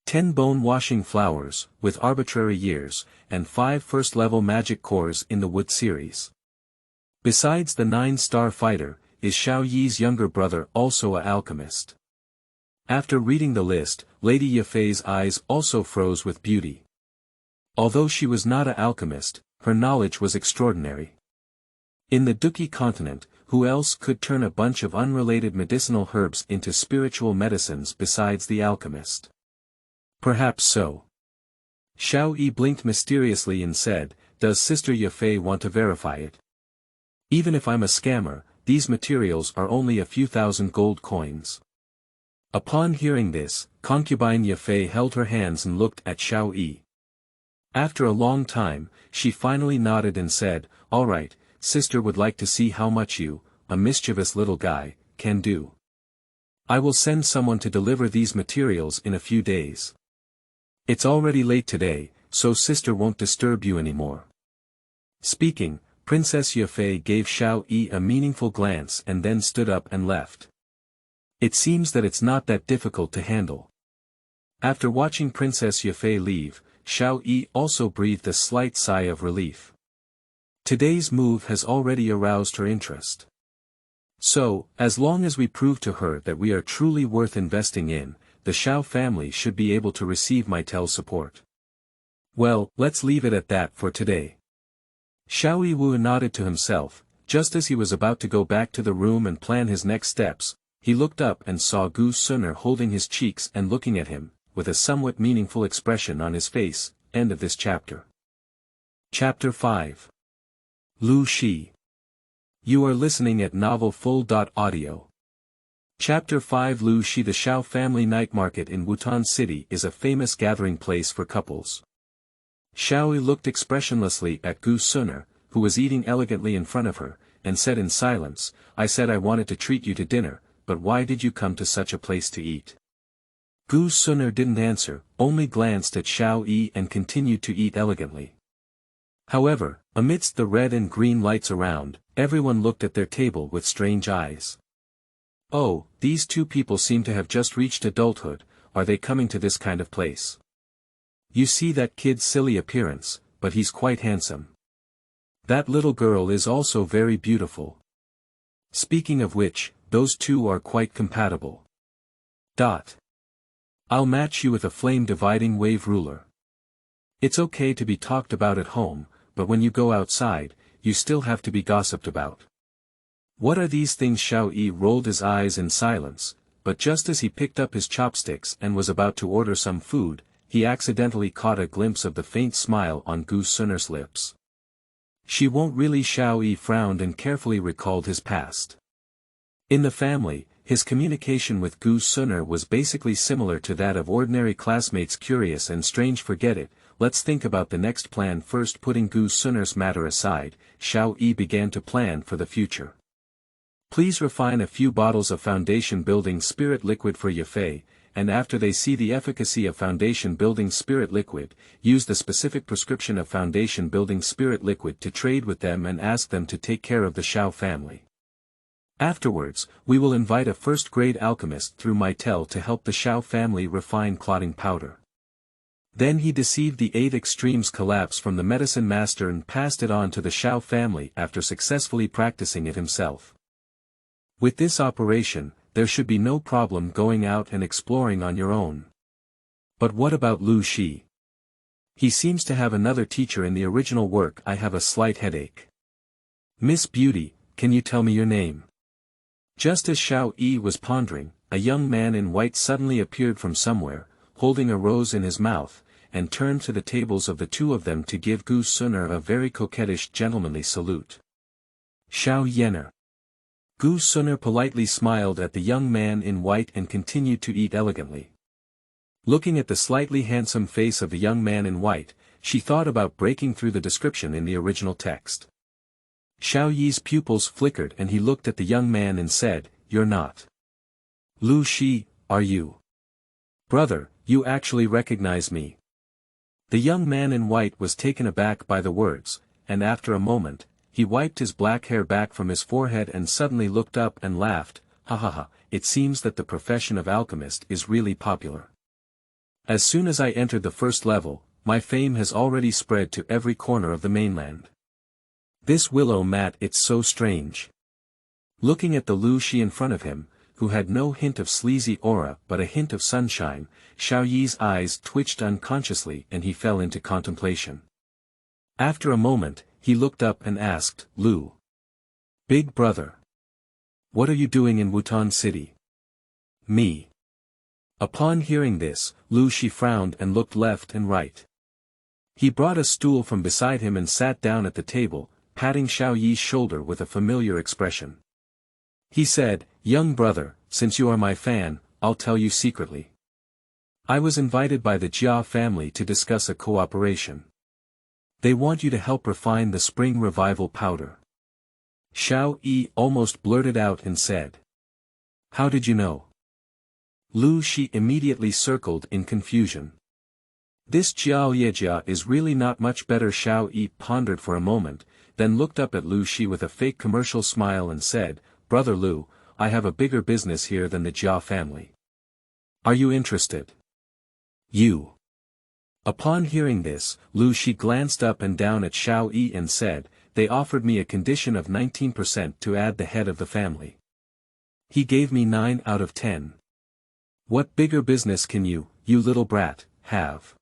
10 bone-washing flowers, with arbitrary years, and 5 first-level magic cores in the wood series. Besides the 9-star fighter, is Xiao Yi's younger brother also a alchemist? After reading the list, Lady Ye Fei's eyes also froze with beauty. Although she was not an alchemist, her knowledge was extraordinary. In the Douqi Continent, who else could turn a bunch of unrelated medicinal herbs into spiritual medicines besides the alchemist? Perhaps so. Xiao Yi blinked mysteriously and said, Does Sister Ye Fei want to verify it? Even if I'm a scammer, these materials are only a few thousand gold coins. Upon hearing this, concubine Ye Fei held her hands and looked at Xiao Yi. After a long time, she finally nodded and said, All right, sister would like to see how much you, a mischievous little guy, can do. I will send someone to deliver these materials in a few days. It's already late today, so sister won't disturb you anymore. Speaking, Princess Ye Fei gave Xiao Yi a meaningful glance and then stood up and left. It seems that it's not that difficult to handle. After watching Princess Ye Fei leave, Xiao Yi also breathed a slight sigh of relief. Today's move has already aroused her interest. So, as long as we prove to her that we are truly worth investing in, the Xiao family should be able to receive my support. Well, let's leave it at that for today. Xiao Yi nodded to himself. Just as he was about to go back to the room and plan his next steps, he looked up and saw Gu Xun'er holding his cheeks and looking at him, with a somewhat meaningful expression on his face. End of this chapter. Chapter 5. Liu Xi. You are listening at novelfull.audio. Chapter 5. Liu Xi. The Xiao family night market in Wutan City is a famous gathering place for couples. Xiao Yi looked expressionlessly at Gu Xun'er, who was eating elegantly in front of her, and said in silence, I said I wanted to treat you to dinner, but why did you come to such a place to eat? Gu Xun'er didn't answer, only glanced at Xiao Yi and continued to eat elegantly. However, amidst the red and green lights around, everyone looked at their table with strange eyes. Oh, these two people seem to have just reached adulthood, are they coming to this kind of place? You see that kid's silly appearance, but he's quite handsome. That little girl is also very beautiful. Speaking of which, those two are quite compatible. I'll match you with a flame-dividing wave ruler. It's okay to be talked about at home, but when you go outside, you still have to be gossiped about. What are these things? Xiao Yi rolled his eyes in silence, but just as he picked up his chopsticks and was about to order some food, he accidentally caught a glimpse of the faint smile on Gu Xun'er's lips. She won't really. Xiao Yi frowned and carefully recalled his past. In the family, his communication with Gu Xun'er was basically similar to that of ordinary classmates. Curious and strange. Forget it, let's think about the next plan first. Putting Gu Xun'er's matter aside, Xiao Yi began to plan for the future. Please refine a few bottles of foundation building spirit liquid for Ye Fei, and after they see the efficacy of foundation building spirit liquid, use the specific prescription of foundation building spirit liquid to trade with them and ask them to take care of the Xiao family. Afterwards, we will invite a first-grade alchemist through Mitel to help the Xiao family refine clotting powder. Then he deceived the 8 extremes collapse from the medicine master and passed it on to the Xiao family after successfully practicing it himself. With this operation, there should be no problem going out and exploring on your own. But what about Liu Xi? He seems to have another teacher in the original work. I have a slight headache. Miss Beauty, can you tell me your name? Just as Xiao Yi was pondering, a young man in white suddenly appeared from somewhere, holding a rose in his mouth, and turned to the tables of the two of them to give Gu Xun'er a very coquettish gentlemanly salute. Xiao Yi. Gu Xun'er politely smiled at the young man in white and continued to eat elegantly. Looking at the slightly handsome face of the young man in white, she thought about breaking through the description in the original text. Xiao Yi's pupils flickered and he looked at the young man and said, "You're not Liu Xi, are you? Brother, you actually recognize me." The young man in white was taken aback by the words, and after a moment, he wiped his black hair back from his forehead and suddenly looked up and laughed, "Ha ha ha, it seems that the profession of alchemist is really popular. As soon as I entered the first level, my fame has already spread to every corner of the mainland. This willow mat, it's so strange." Looking at the Liu Xi in front of him, who had no hint of sleazy aura but a hint of sunshine, Xiao Yi's eyes twitched unconsciously and he fell into contemplation. After a moment, he looked up and asked, "Liu, big brother, what are you doing in Wutan City?" "Me." Upon hearing this, Liu Xi frowned and looked left and right. He brought a stool from beside him and sat down at the table, patting Xiao Yi's shoulder with a familiar expression. He said, "Young brother, since you are my fan, I'll tell you secretly. I was invited by the Jia family to discuss a cooperation. They want you to help refine the spring revival powder." Xiao Yi almost blurted out and said, "How did you know?" Liu Xi immediately circled in confusion. This Jiao Yejia is really not much better. Xiao Yi pondered for a moment, then looked up at Liu Xi with a fake commercial smile and said, "Brother Liu, I have a bigger business here than the Jia family. Are you interested?" "You." Upon hearing this, Liu Xi glanced up and down at Xiao Yi and said, "They offered me a condition of 19% to add the head of the family. He gave me 9 out of 10. What bigger business can you little brat, have?"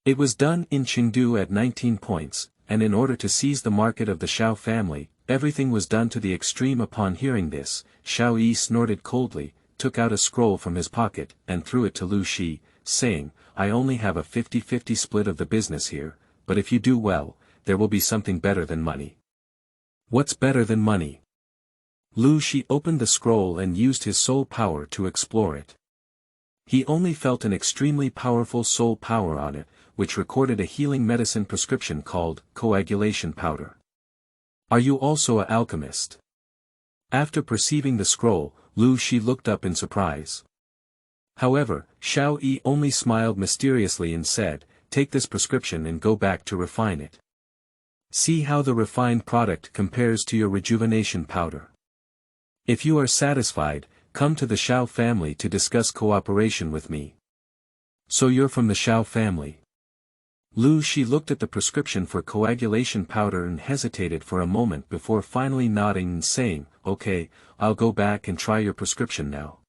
It was done in Chengdu at 19 points, and in order to seize the market of the Xiao family, everything was done to the extreme. Upon hearing this, Xiao Yi snorted coldly, took out a scroll from his pocket, and threw it to Liu Xi, saying, "I only have a 50-50 split of the business here, but if you do well, there will be something better than money." "What's better than money?" Liu Xi opened the scroll and used his soul power to explore it. He only felt an extremely powerful soul power on it, which recorded a healing medicine prescription called coagulation powder. "Are you also an alchemist?" After perceiving the scroll, Liu Xi looked up in surprise. However, Xiao Yi only smiled mysteriously and said, "Take this prescription and go back to refine it. See how the refined product compares to your rejuvenation powder. If you are satisfied, come to the Xiao family to discuss cooperation with me." "So you're from the Xiao family?" Liu Xi looked at the prescription for coagulation powder and hesitated for a moment before finally nodding and saying, "Okay, I'll go back and try your prescription now.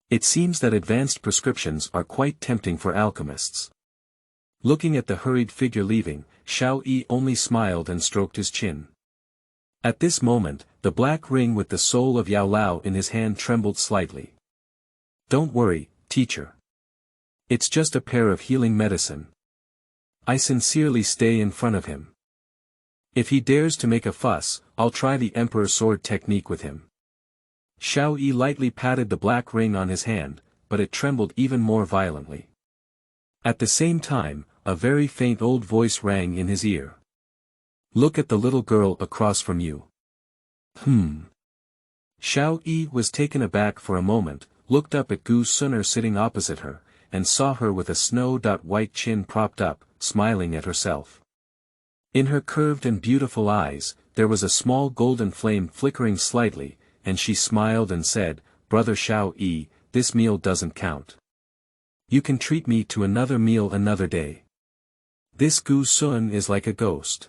It seems that advanced prescriptions are quite tempting for alchemists." Looking at the hurried figure leaving, Xiao Yi only smiled and stroked his chin. At this moment, the black ring with the soul of Yao Lao in his hand trembled slightly. "Don't worry, teacher. It's just a pair of healing medicine. I sincerely stay in front of him. If he dares to make a fuss, I'll try the Emperor Sword technique with him." Xiao Yi lightly patted the black ring on his hand, but it trembled even more violently. At the same time, a very faint old voice rang in his ear. "Look at the little girl across from you." Xiao Yi was taken aback for a moment, looked up at Gu Xun'er sitting opposite her, and saw her with a snow-white chin propped up, smiling at herself. In her curved and beautiful eyes, there was a small golden flame flickering slightly, and she smiled and said, "Brother Xiao Yi, this meal doesn't count. You can treat me to another meal another day. This Gu Xun'er is like a ghost.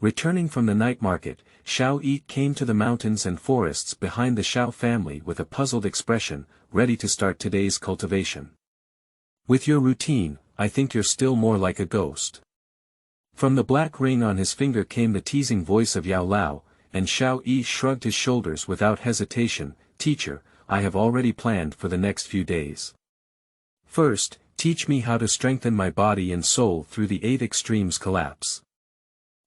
Returning from the night market, Xiao Yi came to the mountains and forests behind the Xiao family with a puzzled expression, ready to start today's cultivation. With your routine, I think you're still more like a ghost. From the black ring on his finger came the teasing voice of Yao Lao, and Xiao Yi shrugged his shoulders without hesitation. Teacher, I have already planned for the next few days. First, teach me how to strengthen my body and soul through the 8 extremes collapse.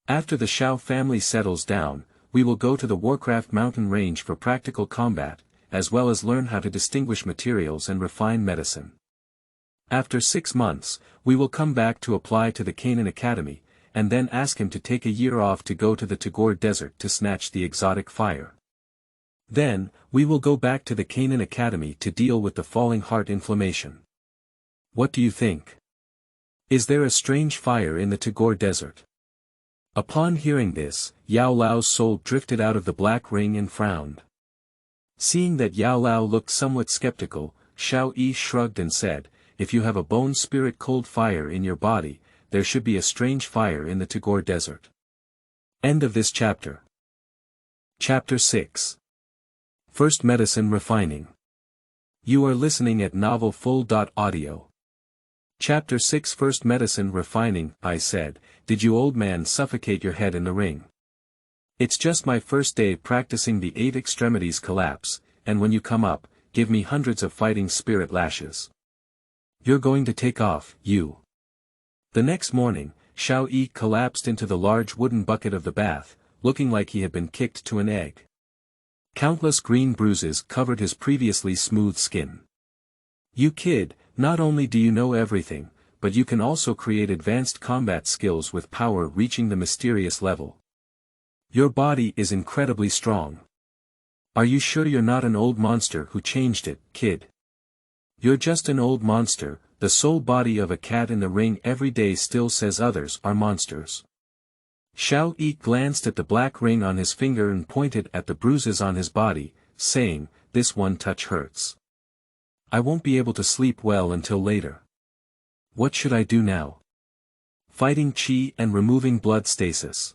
After the Xiao family settles down, we will go to the Warcraft mountain range for practical combat, as well as learn how to distinguish materials and refine medicine. After 6 months, we will come back to apply to the Canaan Academy, and then ask him to take a year off to go to the Tagore Desert to snatch the exotic fire. Then, we will go back to the Canaan Academy to deal with the falling heart inflammation. What do you think? Is there a strange fire in the Tagore Desert? Upon hearing this, Yao Lao's soul drifted out of the black ring and frowned. Seeing that Yao Lao looked somewhat skeptical, Xiao Yi shrugged and said, if you have a bone spirit cold fire in your body, there should be a strange fire in the Tagore Desert. End of this chapter. Chapter 6. First Medicine Refining. You are listening at novelfull.audio. Chapter 6 First Medicine Refining. I said, did you old man suffocate your head in the ring? It's just my first day practicing the 8 extremities collapse, and when you come up, give me hundreds of fighting spirit lashes. You're going to take off, you. The next morning, Xiao Yi collapsed into the large wooden bucket of the bath, looking like he had been kicked to an egg. Countless green bruises covered his previously smooth skin. You kid, not only do you know everything, but you can also create advanced combat skills with power reaching the mysterious level. Your body is incredibly strong. Are you sure you're not an old monster who changed it, kid? You're just an old monster. The soul body of a cat in the ring every day still says others are monsters. Xiao Yi glanced at the black ring on his finger and pointed at the bruises on his body, saying, this one touch hurts. I won't be able to sleep well until later. What should I do now? Fighting qi and removing blood stasis.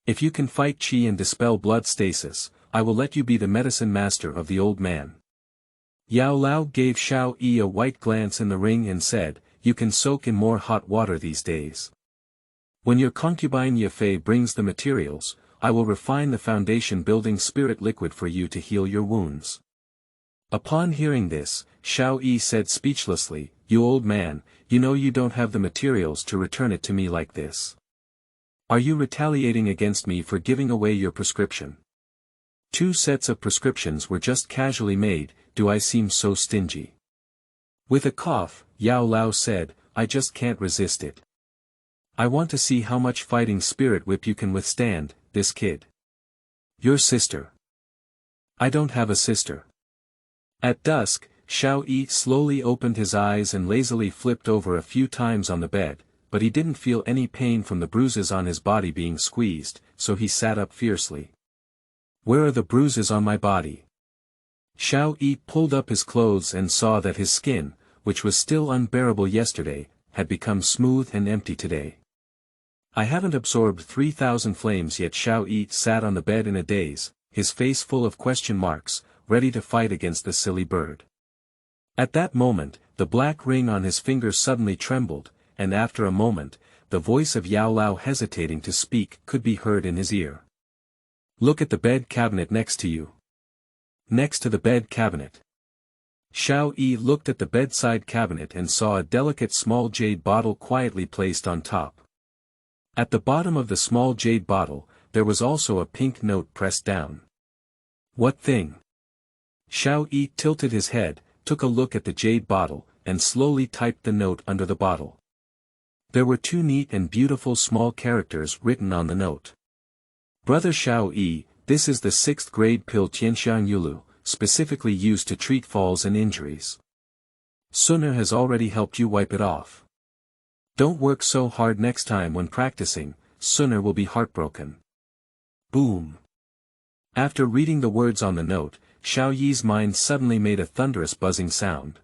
If you can fight qi and dispel blood stasis, I will let you be the medicine master of the old man. Yao Lao gave Xiao Yi a white glance in the ring and said, you can soak in more hot water these days. When your concubine Yefei brings the materials, I will refine the foundation building spirit liquid for you to heal your wounds. Upon hearing this, Xiao Yi said speechlessly, you old man, you know you don't have the materials to return it to me like this. Are you retaliating against me for giving away your prescription? 2 sets of prescriptions were just casually made. Do I seem so stingy? With a cough, Yao Lao said, I just can't resist it. I want to see how much fighting spirit whip you can withstand, this kid. Your sister. I don't have a sister. At dusk, Xiao Yi slowly opened his eyes and lazily flipped over a few times on the bed, but he didn't feel any pain from the bruises on his body being squeezed, so he sat up fiercely. Where are the bruises on my body? Xiao Yi pulled up his clothes and saw that his skin, which was still unbearable yesterday, had become smooth and empty today. I haven't absorbed 3,000 flames yet. Xiao Yi sat on the bed in a daze, his face full of question marks, ready to fight against the silly bird. At that moment, the black ring on his finger suddenly trembled, and after a moment, the voice of Yao Lao hesitating to speak could be heard in his ear. Look at the bed cabinet next to you. Next to the bed cabinet. Xiao Yi looked at the bedside cabinet and saw a delicate small jade bottle quietly placed on top. At the bottom of the small jade bottle, there was also a pink note pressed down. What thing? Xiao Yi tilted his head, took a look at the jade bottle, and slowly typed the note under the bottle. There were 2 neat and beautiful small characters written on the note. Brother Xiao Yi, this is the 6th grade pill Tianxiang Yulu, specifically used to treat falls and injuries. Xun'er has already helped you wipe it off. Don't work so hard next time when practicing, Xun'er will be heartbroken. Boom. After reading the words on the note, Xiao Yi's mind suddenly made a thunderous buzzing sound.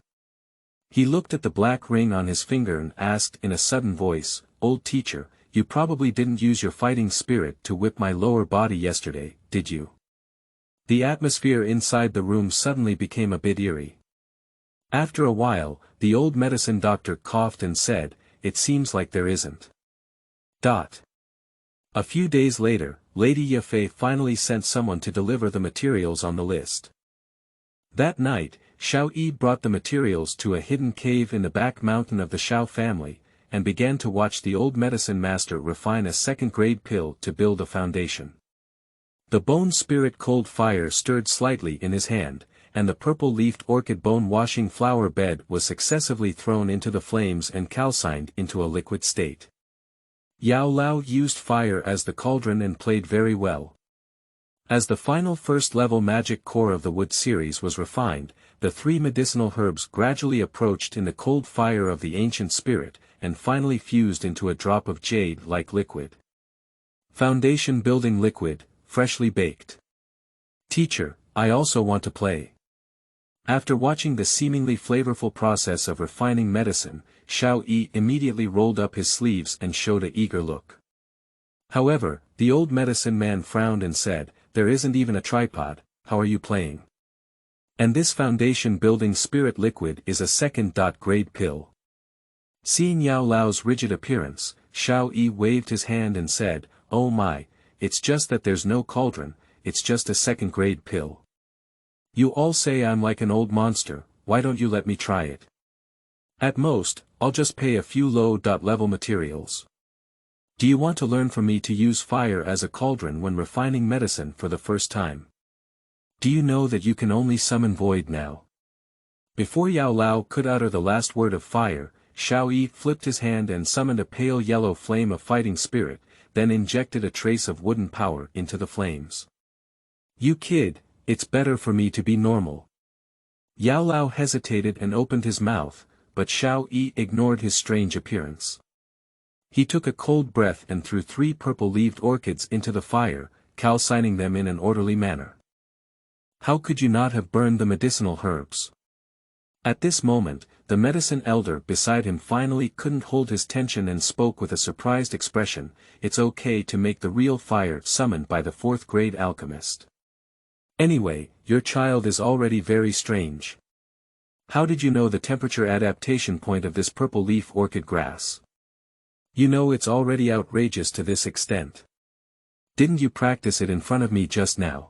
He looked at the black ring on his finger and asked in a sudden voice, "Old teacher, you probably didn't use your fighting spirit to whip my lower body yesterday, did you?" The atmosphere inside the room suddenly became a bit eerie. After a while, the old medicine doctor coughed and said, "It seems like there isn't." A few days later, Lady Yafei finally sent someone to deliver the materials on the list. That night, Xiao Yi brought the materials to a hidden cave in the back mountain of the Xiao family, and began to watch the old medicine master refine a second-grade pill to build a foundation. The bone spirit cold fire stirred slightly in his hand, and the purple-leafed orchid bone-washing flower bed was successively thrown into the flames and calcined into a liquid state. Yao Lao used fire as the cauldron and played very well. As the final first-level magic core of the wood series was refined, the 3 medicinal herbs gradually approached in the cold fire of the ancient spirit, and finally fused into a drop of jade-like liquid. Foundation building liquid, freshly baked. "Teacher, I also want to play." After watching the seemingly flavorful process of refining medicine, Xiao Yi immediately rolled up his sleeves and showed an eager look. However, the old medicine man frowned and said, "There isn't even a tripod, how are you playing? And this foundation-building spirit liquid is a second-grade pill." Seeing Yao Lao's rigid appearance, Xiao Yi waved his hand and said, "Oh my, it's just that there's no cauldron, it's just a second-grade pill. You all say I'm like an old monster, why don't you let me try it? At most, I'll just pay a few low-level materials. Do you want to learn from me to use fire as a cauldron when refining medicine for the first time? Do you know that you can only summon void now?" Before Yao Lao could utter the last word of fire, Xiao Yi flipped his hand and summoned a pale yellow flame of fighting spirit, then injected a trace of wooden power into the flames. "You kid, it's better for me to be normal." Yao Lao hesitated and opened his mouth, but Xiao Yi ignored his strange appearance. He took a cold breath and threw 3 purple-leaved orchids into the fire, calcining them in an orderly manner. "How could you not have burned the medicinal herbs?" At this moment, the medicine elder beside him finally couldn't hold his tension and spoke with a surprised expression, "It's okay to make the real fire summoned by the 4th-grade alchemist. Anyway, your child is already very strange. How did you know the temperature adaptation point of this purple leaf orchid grass? You know it's already outrageous to this extent. Didn't you practice it in front of me just now?"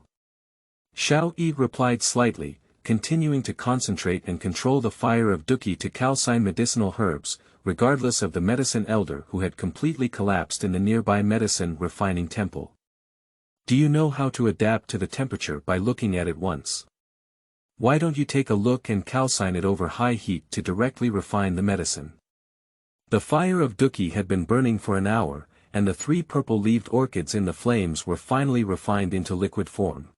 Xiao Yi replied slightly, continuing to concentrate and control the fire of Douqi to calcine medicinal herbs, regardless of the medicine elder who had completely collapsed in the nearby medicine refining temple. "Do you know how to adapt to the temperature by looking at it once? Why don't you take a look and calcine it over high heat to directly refine the medicine?" The fire of Douqi had been burning for an hour, and the 3 purple-leaved orchids in the flames were finally refined into liquid form.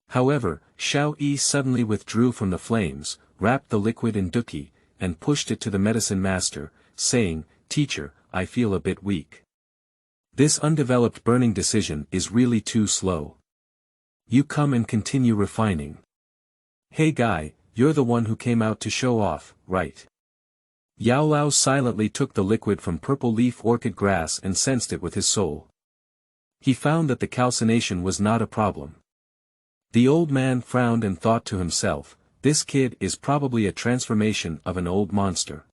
However, Xiao Yi suddenly withdrew from the flames, wrapped the liquid in Douqi, and pushed it to the medicine master, saying, "Teacher, I feel a bit weak. This undeveloped burning decision is really too slow. You come and continue refining. Hey guy, you're the one who came out to show off, right?" Yao Lao silently took the liquid from purple leaf orchid grass and sensed it with his soul. He found that the calcination was not a problem. The old man frowned and thought to himself, "This kid is probably a transformation of an old monster."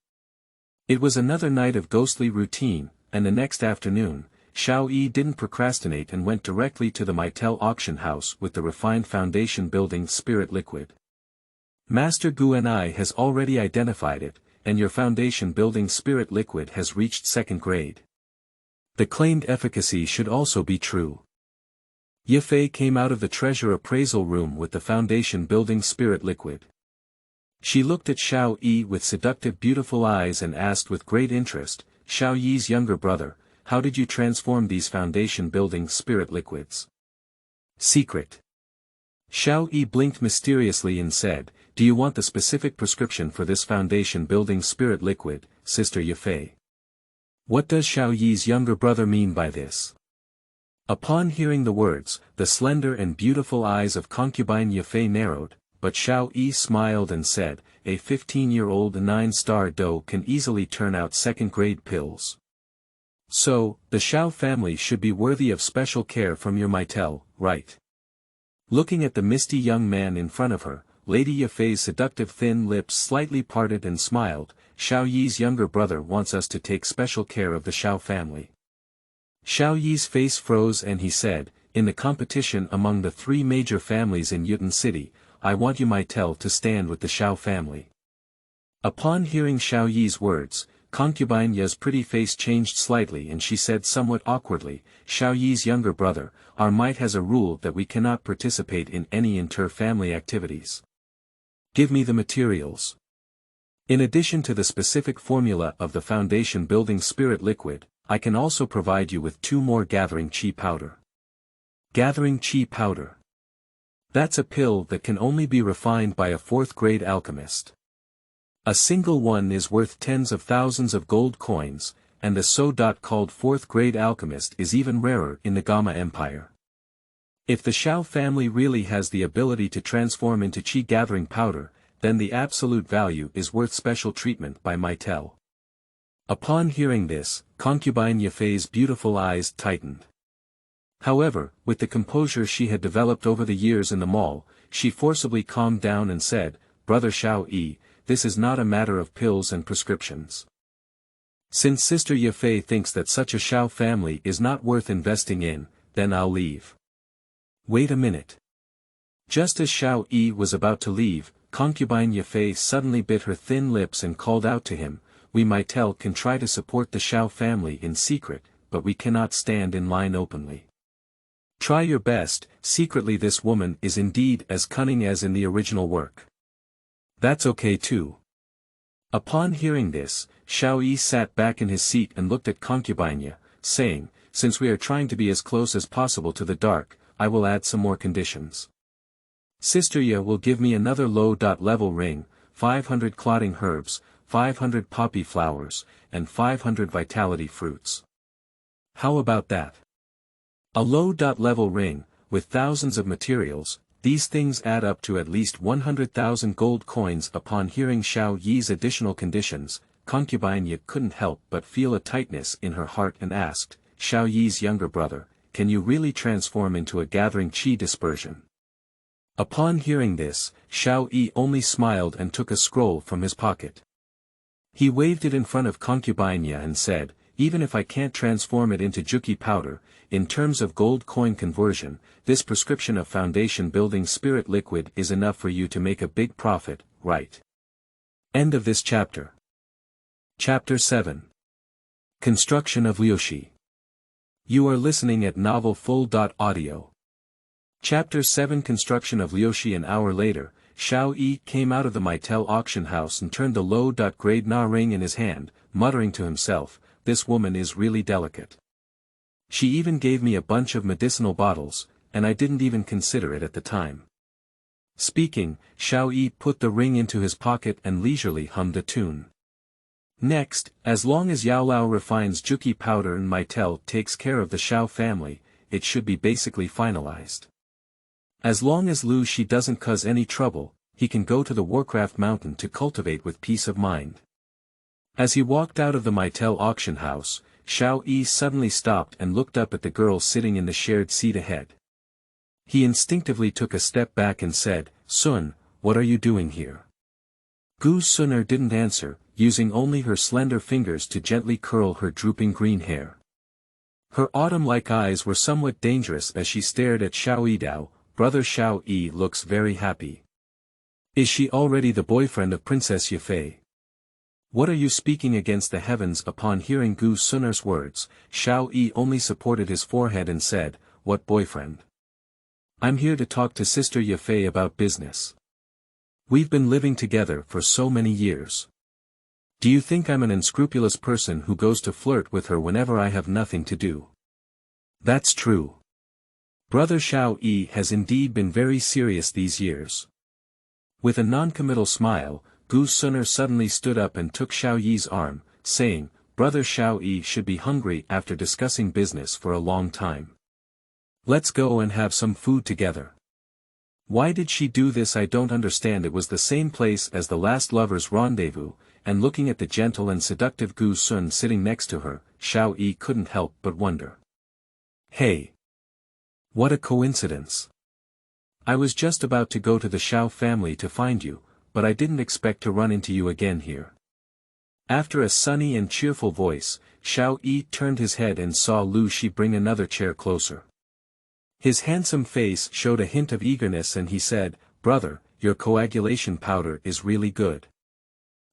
It was another night of ghostly routine, and the next afternoon, Xiao Yi didn't procrastinate and went directly to the Mitel auction house with the refined foundation-building spirit liquid. "Master Gu Xun'er has already identified it, and your foundation-building spirit liquid has reached 2nd grade. The claimed efficacy should also be true." Yafei came out of the treasure appraisal room with the foundation-building spirit liquid. She looked at Xiao Yi with seductive beautiful eyes and asked with great interest, "Xiao Yi's younger brother, how did you transform these foundation-building spirit liquids?" "Secret." Xiao Yi blinked mysteriously and said, "Do you want the specific prescription for this foundation-building spirit liquid, Sister Yafei?" What does Xiao Yi's younger brother mean by this? Upon hearing the words, the slender and beautiful eyes of concubine Yafei narrowed, but Xiao Yi smiled and said, a 15-year-old 9-star doe can easily turn out second-grade pills. So, the Xiao family should be worthy of special care from your Meitel, right? Looking at the misty young man in front of her, Lady Yafei's seductive thin lips slightly parted and smiled. Xiao Yi's younger brother wants us to take special care of the Xiao family. Xiao Yi's face froze and he said, in the competition among the 3 major families in Yuten City, I want you Meitel to stand with the Xiao family. Upon hearing Xiao Yi's words, concubine Ya's pretty face changed slightly and she said somewhat awkwardly, Xiao Yi's younger brother, our might has a rule that we cannot participate in any inter-family activities. Give me the materials. In addition to the specific formula of the foundation building spirit liquid, I can also provide you with 2 more gathering chi powder. Gathering chi powder. That's a pill that can only be refined by a 4th-grade alchemist. A single one is worth tens of thousands of gold coins, and the so-called 4th-grade alchemist is even rarer in the Gamma Empire. If the Xiao family really has the ability to transform into chi-gathering powder, then the absolute value is worth special treatment by Meitel. Upon hearing this, concubine Yafei's beautiful eyes tightened. However, with the composure she had developed over the years in the mall, she forcibly calmed down and said, Brother Xiao Yi, this is not a matter of pills and prescriptions. Since Sister Yafei thinks that such a Xiao family is not worth investing in, then I'll leave. Wait a minute. Just as Xiao Yi was about to leave, concubine Yafei suddenly bit her thin lips and called out to him, we Meitel can try to support the Xiao family in secret, but we cannot stand in line openly. Try your best, secretly this woman is indeed as cunning as in the original work. That's okay too. Upon hearing this, Xiao Yi sat back in his seat and looked at concubine Ya, saying, since we are trying to be as close as possible to the dark, I will add some more conditions. Sister Ya will give me another low-level ring, 500 clotting herbs, 500 poppy flowers, and 500 vitality fruits. How about that? A low-level ring, with thousands of materials, these things add up to at least 100,000 gold coins. Upon hearing Xiao Yi's additional conditions, concubine Yi couldn't help but feel a tightness in her heart and asked, Xiao Yi's younger brother, can you really transform into a gathering chi dispersion? Upon hearing this, Xiao Yi only smiled and took a scroll from his pocket. He waved it in front of concubine Ya and said, even if I can't transform it into Douqi powder, in terms of gold coin conversion, this prescription of foundation building spirit liquid is enough for you to make a big profit, right? End of this chapter. Chapter 7. Construction of Liuxi. You are listening at Novel Full.audio. Chapter 7 Construction of Liuxi. An hour later, Xiao Yi came out of the Meitel auction house and turned the low-grade Na ring in his hand, muttering to himself, this woman is really delicate. She even gave me a bunch of medicinal bottles, and I didn't even consider it at the time. Speaking, Xiao Yi put the ring into his pocket and leisurely hummed a tune. Next, as long as Yao Lao refines Douqi powder and Meitel takes care of the Xiao family, it should be basically finalized. As long as Liu Xi doesn't cause any trouble, he can go to the Warcraft Mountain to cultivate with peace of mind. As he walked out of the Meitel auction house, Xiao Yi suddenly stopped and looked up at the girl sitting in the shared seat ahead. He instinctively took a step back and said, Sun, what are you doing here? Gu Xun'er didn't answer, using only her slender fingers to gently curl her drooping green hair. Her autumn-like eyes were somewhat dangerous as she stared at Xiao Yi. Dao, brother Xiao Yi looks very happy. Is she already the boyfriend of Princess Yafei? What are you speaking against the heavens? Upon hearing Gu Xun'er's words, Xiao Yi only supported his forehead and said, what boyfriend? I'm here to talk to Sister Yafei about business. We've been living together for so many years. Do you think I'm an unscrupulous person who goes to flirt with her whenever I have nothing to do? That's true. Brother Xiao Yi has indeed been very serious these years. With a non-committal smile, Gu Xun'er suddenly stood up and took Xiao Yi's arm, saying, Brother Xiao Yi should be hungry after discussing business for a long time. Let's go and have some food together. Why did she do this? I don't understand. It was the same place as the last lovers' rendezvous, and looking at the gentle and seductive Gu Xun'er sitting next to her, Xiao Yi couldn't help but wonder. Hey! What a coincidence! I was just about to go to the Xiao family to find you, but I didn't expect to run into you again here. After a sunny and cheerful voice, Xiao Yi turned his head and saw Liu Xi bring another chair closer. His handsome face showed a hint of eagerness and he said, "Brother, your coagulation powder is really good.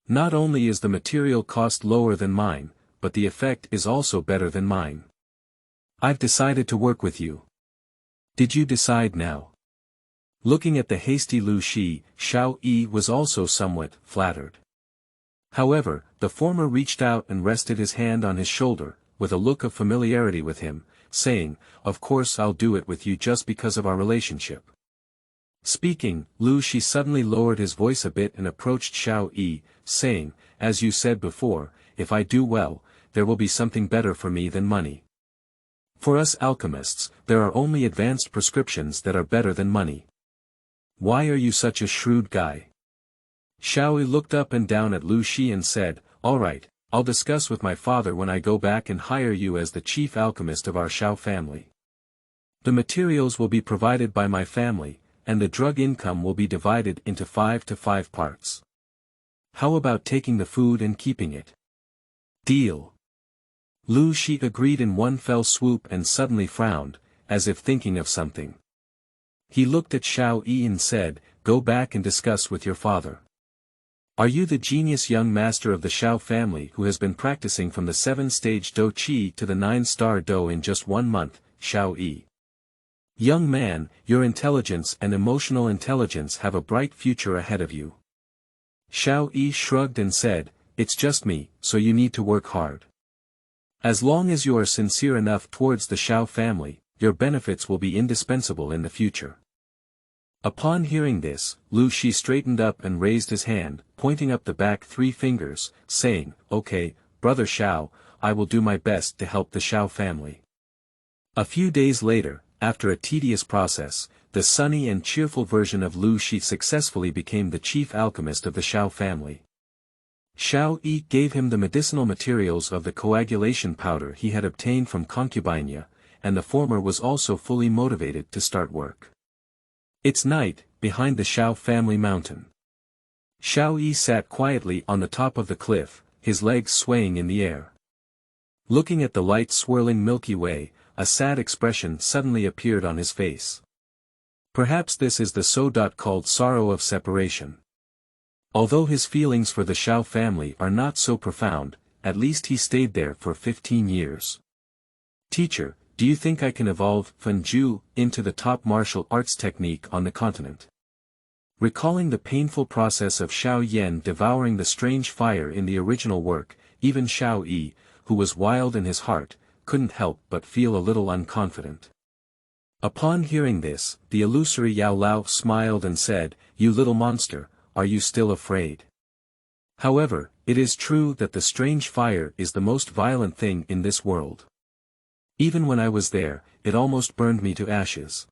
Not only is the material cost lower than mine, but the effect is also better than mine. I've decided to work with you." "Did you decide now?" Looking at the hasty Liu Xi, Xiao Yi was also somewhat flattered. However, the former reached out and rested his hand on his shoulder, with a look of familiarity with him, saying, "Of course I'll do it with you just because of our relationship." Speaking, Liu Xi suddenly lowered his voice a bit and approached Xiao Yi, saying, "As you said before, if I do well, there will be something better for me than money. For us alchemists, there are only advanced prescriptions that are better than money. Why are you such a shrewd guy?" Xiao Yi looked up and down at Liu Xi and said, "All right, I'll discuss with my father when I go back and hire you as the chief alchemist of our Xiao family. The materials will be provided by my family, and the drug income will be divided into 5 to 5 parts. How about taking the food and keeping it?" "Deal." Liu Xi agreed in one fell swoop and suddenly frowned, as if thinking of something. He looked at Xiao Yi and said, "Go back and discuss with your father. Are you the genius young master of the Xiao family who has been practicing from the 7-stage Douqi to the 9-star Do in just 1 month, Xiao Yi? Young man, your intelligence and emotional intelligence have a bright future ahead of you." Xiao Yi shrugged and said, "It's just me, so you need to work hard. As long as you are sincere enough towards the Xiao family, your benefits will be indispensable in the future." Upon hearing this, Liu Xi straightened up and raised his hand, pointing up the back 3 fingers, saying, "Okay, brother Xiao, I will do my best to help the Xiao family." A few days later, after a tedious process, the sunny and cheerful version of Liu Xi successfully became the chief alchemist of the Xiao family. Xiao Yi gave him the medicinal materials of the coagulation powder he had obtained from Concubinea, and the former was also fully motivated to start work. It's night, behind the Xiao family mountain. Xiao Yi sat quietly on the top of the cliff, his legs swaying in the air. Looking at the light swirling Milky Way, a sad expression suddenly appeared on his face. Perhaps this is the so-called sorrow of separation. Although his feelings for the Xiao family are not so profound, at least he stayed there for 15 years. "Teacher, do you think I can evolve Fenju into the top martial arts technique on the continent?" Recalling the painful process of Xiao Yan devouring the strange fire in the original work, even Xiao Yi, who was wild in his heart, couldn't help but feel a little unconfident. Upon hearing this, the illusory Yao Lao smiled and said, "You little monster, are you still afraid? However, it is true that the strange fire is the most violent thing in this world. Even when I was there, it almost burned me to ashes.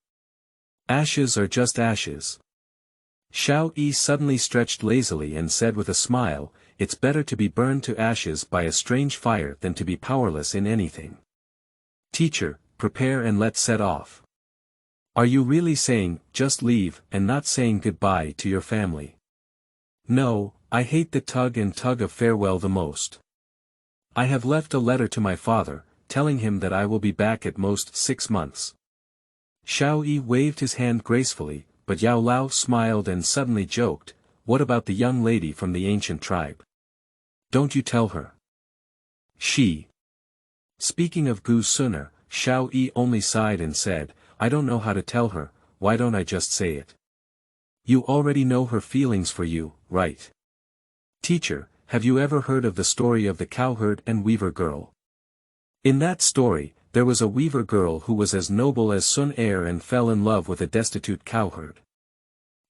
Ashes are just ashes." Xiao Yi suddenly stretched lazily and said with a smile, "It's better to be burned to ashes by a strange fire than to be powerless in anything. Teacher, prepare and let's set off." "Are you really saying, just leave, and not saying goodbye to your family?" "No, I hate the tug and tug of farewell the most. I have left a letter to my father, telling him that I will be back at most 6 months. Xiao Yi waved his hand gracefully, but Yao Lao smiled and suddenly joked, "What about the young lady from the ancient tribe? Don't you tell her?" "She." Speaking of Gu Xun'er, Xiao Yi only sighed and said, "I don't know how to tell her, why don't I just say it?" "You already know her feelings for you, right? Teacher, have you ever heard of the story of the cowherd and weaver girl? In that story, there was a weaver girl who was as noble as Xun'er and fell in love with a destitute cowherd.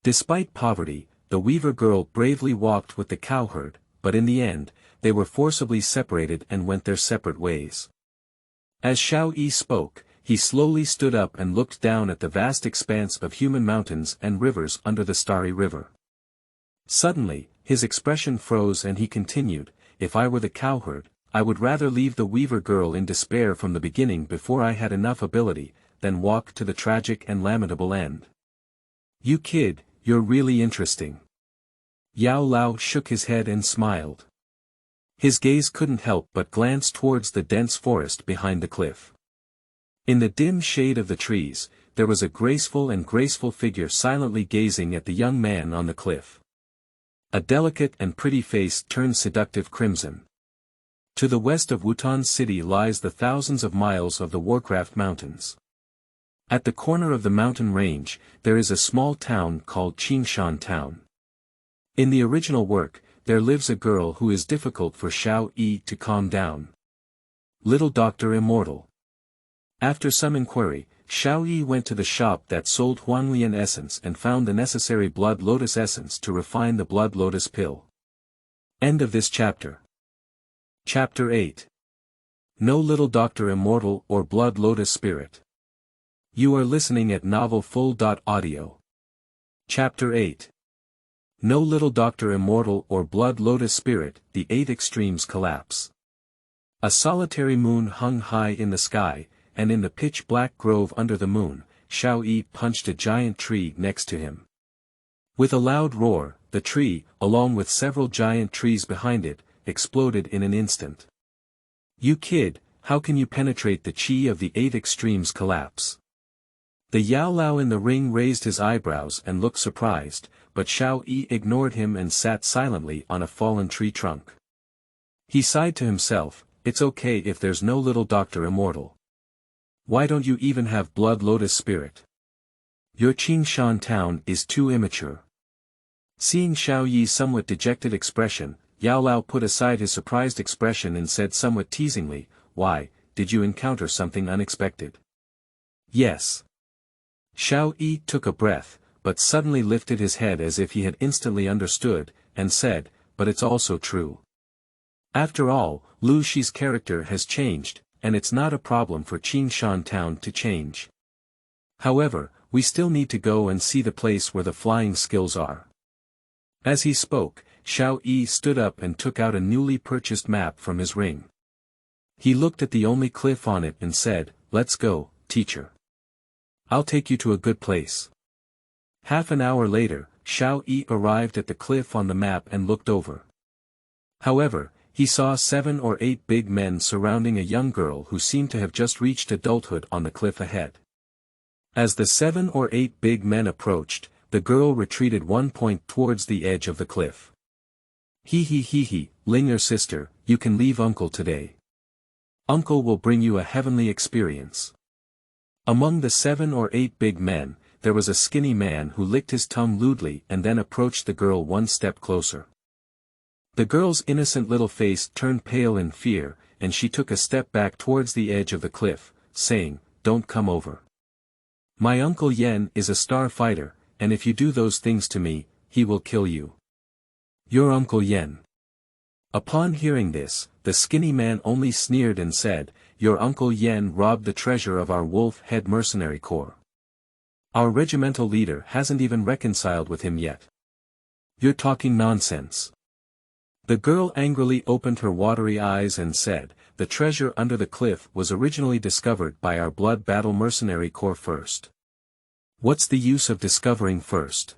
Despite poverty, the weaver girl bravely walked with the cowherd, but in the end, they were forcibly separated and went their separate ways." As Xiao Yi spoke, he slowly stood up and looked down at the vast expanse of human mountains and rivers under the starry river. Suddenly, his expression froze and he continued, "If I were the cowherd, I would rather leave the weaver girl in despair from the beginning before I had enough ability, than walk to the tragic and lamentable end." "You kid, you're really interesting." Yao Lao shook his head and smiled. His gaze couldn't help but glance towards the dense forest behind the cliff. In the dim shade of the trees, there was a graceful figure silently gazing at the young man on the cliff. A delicate and pretty face turned seductive crimson. To the west of Wutan City lies the thousands of miles of the Warcraft Mountains. At the corner of the mountain range, there is a small town called Qingshan Town. In the original work, there lives a girl who is difficult for Xiao Yi to calm down. Little Dr. Immortal. After some inquiry, Xiao Yi went to the shop that sold Huanglian essence and found the necessary blood lotus essence to refine the blood lotus pill. End of this chapter. Chapter 8. No Little Dr. Immortal or Blood Lotus Spirit. You are listening at novelfull.audio. Chapter 8. No Little Dr. Immortal or Blood Lotus Spirit, the 8 Extremes Collapse. A solitary moon hung high in the sky, and in the pitch-black grove under the moon, Xiao Yi punched a giant tree next to him. With a loud roar, the tree, along with several giant trees behind it, exploded in an instant. "You kid, how can you penetrate the chi of the 8 Extremes Collapse?" The Yao Lao in the ring raised his eyebrows and looked surprised, but Xiao Yi ignored him and sat silently on a fallen tree trunk. He sighed to himself, "It's okay if there's no Little Dr. Immortal. Why don't you even have Blood Lotus Spirit? Your Qingshan town is too immature." Seeing Xiao Yi's somewhat dejected expression, Yao Lao put aside his surprised expression and said somewhat teasingly, "Why, did you encounter something unexpected?" "Yes." Xiao Yi took a breath, but suddenly lifted his head as if he had instantly understood, and said, "But it's also true. After all, Liu Xi's character has changed, and it's not a problem for Qingshan Town to change. However, we still need to go and see the place where the flying skills are." As he spoke, Xiao Yi stood up and took out a newly purchased map from his ring. He looked at the only cliff on it and said, "Let's go, teacher. I'll take you to a good place." Half an hour later, Xiao Yi arrived at the cliff on the map and looked over. However, he saw 7 or 8 big men surrounding a young girl who seemed to have just reached adulthood on the cliff ahead. As the 7 or 8 big men approached, the girl retreated 1 point towards the edge of the cliff. He, Linger sister, you can leave uncle today. Uncle will bring you a heavenly experience." Among the 7 or 8 big men, there was a skinny man who licked his tongue lewdly and then approached the girl 1 step closer. The girl's innocent little face turned pale in fear, and she took a step back towards the edge of the cliff, saying, "Don't come over. My uncle Yen is a star fighter, and if you do those things to me, he will kill you." "Your uncle Yen." Upon hearing this, the skinny man only sneered and said, "Your uncle Yen robbed the treasure of our wolf-head mercenary corps. Our regimental leader hasn't even reconciled with him yet. You're talking nonsense." The girl angrily opened her watery eyes and said, "The treasure under the cliff was originally discovered by our blood battle mercenary corps first. What's the use of discovering first?"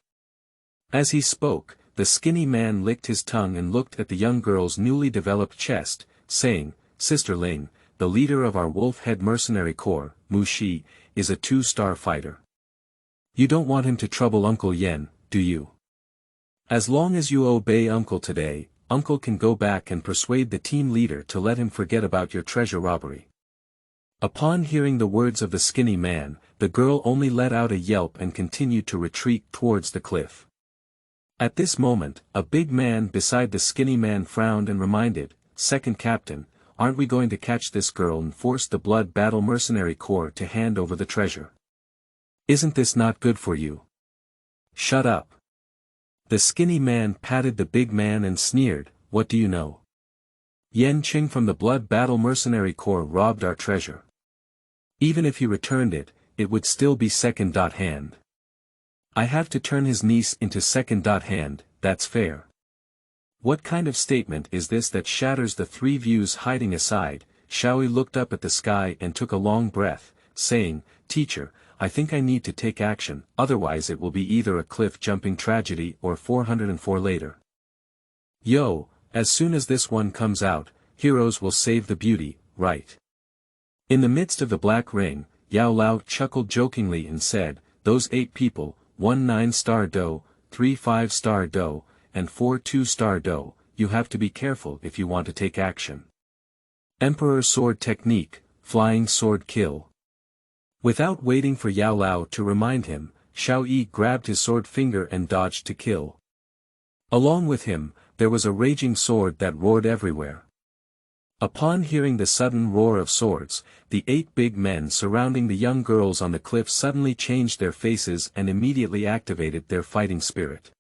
As he spoke, the skinny man licked his tongue and looked at the young girl's newly developed chest, saying, "Sister Ling, the leader of our wolf-head mercenary corps, Mu Shi, is a 2-star fighter. You don't want him to trouble Uncle Yen, do you? As long as you obey Uncle today, Uncle can go back and persuade the team leader to let him forget about your treasure robbery." Upon hearing the words of the skinny man, the girl only let out a yelp and continued to retreat towards the cliff. At this moment, a big man beside the skinny man frowned and reminded, "Second Captain, aren't we going to catch this girl and force the blood battle mercenary corps to hand over the treasure? Isn't this not good for you?" "Shut up." The skinny man patted the big man and sneered, "What do you know? Yan Qing from the blood battle mercenary corps robbed our treasure. Even if he returned it, it would still be second hand. I have to turn his niece into second hand, that's fair. What kind of statement is this that shatters the three views hiding aside? Xiao Yi looked up at the sky and took a long breath, saying, Teacher, I think I need to take action, otherwise it will be either a cliff-jumping tragedy or 404 later. Yo, as soon as this one comes out, heroes will save the beauty, right? In the midst of the black ring, Yao Lao chuckled jokingly and said, those 8 people, 1 9-star do, 3 5-star do, and 4 2-star do, you have to be careful if you want to take action. Emperor Sword Technique, Flying Sword Kill. Without waiting for Yao Lao to remind him, Xiao Yi grabbed his sword finger and dodged to kill. Along with him, there was a raging sword that roared everywhere. Upon hearing the sudden roar of swords, the 8 big men surrounding the young girls on the cliff suddenly changed their faces and immediately activated their fighting spirit.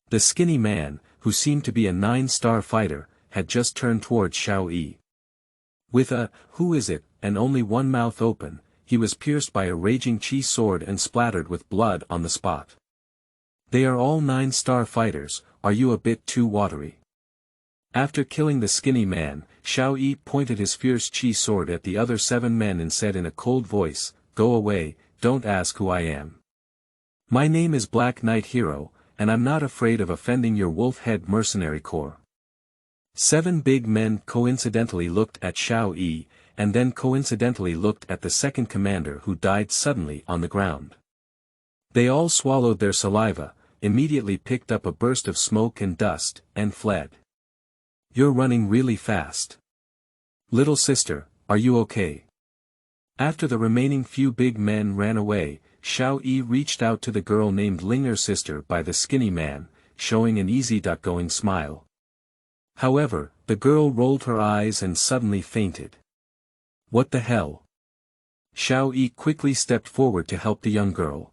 The skinny man, who seemed to be a 9-star fighter, had just turned towards Xiao Yi. With a, who is it, and only one mouth open, he was pierced by a raging chi sword and splattered with blood on the spot. They are all 9-star fighters, are you a bit too watery? After killing the skinny man, Xiao Yi pointed his fierce chi sword at the other 7 men and said in a cold voice, Go away, don't ask who I am. My name is Black Knight Hero, and I'm not afraid of offending your wolf-head mercenary corps. 7 big men coincidentally looked at Xiao Yi, and then coincidentally looked at the second commander who died suddenly on the ground. They all swallowed their saliva, immediately picked up a burst of smoke and dust, and fled. You're running really fast. Little sister, are you okay? After the remaining few big men ran away, Xiao Yi reached out to the girl named Linger sister by the skinny man, showing an easy-going smile. However, the girl rolled her eyes and suddenly fainted. What the hell? Xiao Yi quickly stepped forward to help the young girl.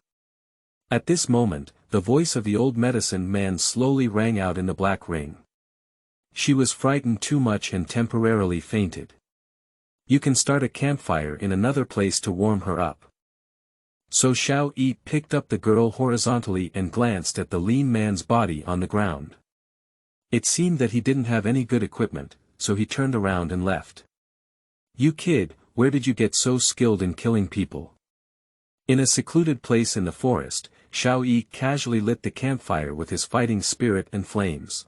At this moment, the voice of the old medicine man slowly rang out in the black ring. She was frightened too much and temporarily fainted. You can start a campfire in another place to warm her up. So Xiao Yi picked up the girl horizontally and glanced at the lean man's body on the ground. It seemed that he didn't have any good equipment, so he turned around and left. You kid, where did you get so skilled in killing people? In a secluded place in the forest, Xiao Yi casually lit the campfire with his fighting spirit and flames.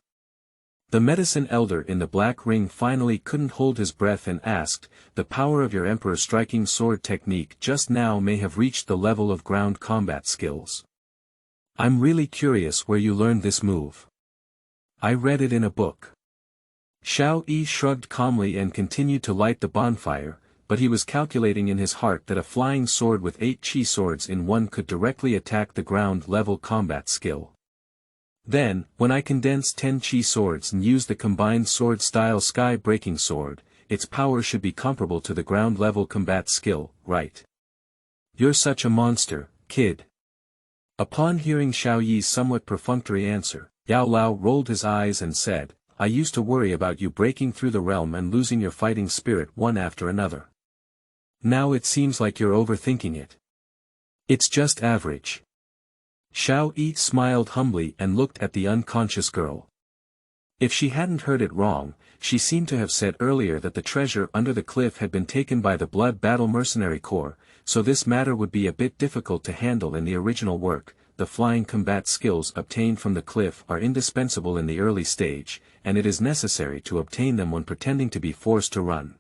The medicine elder in the black ring finally couldn't hold his breath and asked, the power of your emperor's striking sword technique just now may have reached the level of ground combat skills. I'm really curious where you learned this move. I read it in a book. Xiao Yi shrugged calmly and continued to light the bonfire, but he was calculating in his heart that a flying sword with 8 chi swords in one could directly attack the ground-level combat skill. Then, when I condense 10 chi swords and use the combined sword-style sky-breaking sword, its power should be comparable to the ground-level combat skill, right? You're such a monster, kid. Upon hearing Xiao Yi's somewhat perfunctory answer, Yao Lao rolled his eyes and said, I used to worry about you breaking through the realm and losing your fighting spirit one after another. Now it seems like you're overthinking it. It's just average. Xiao Yi smiled humbly and looked at the unconscious girl. If she hadn't heard it wrong, she seemed to have said earlier that the treasure under the cliff had been taken by the Blood Battle Mercenary Corps, so this matter would be a bit difficult to handle in the original work. The flying combat skills obtained from the cliff are indispensable in the early stage, and it is necessary to obtain them when pretending to be forced to run.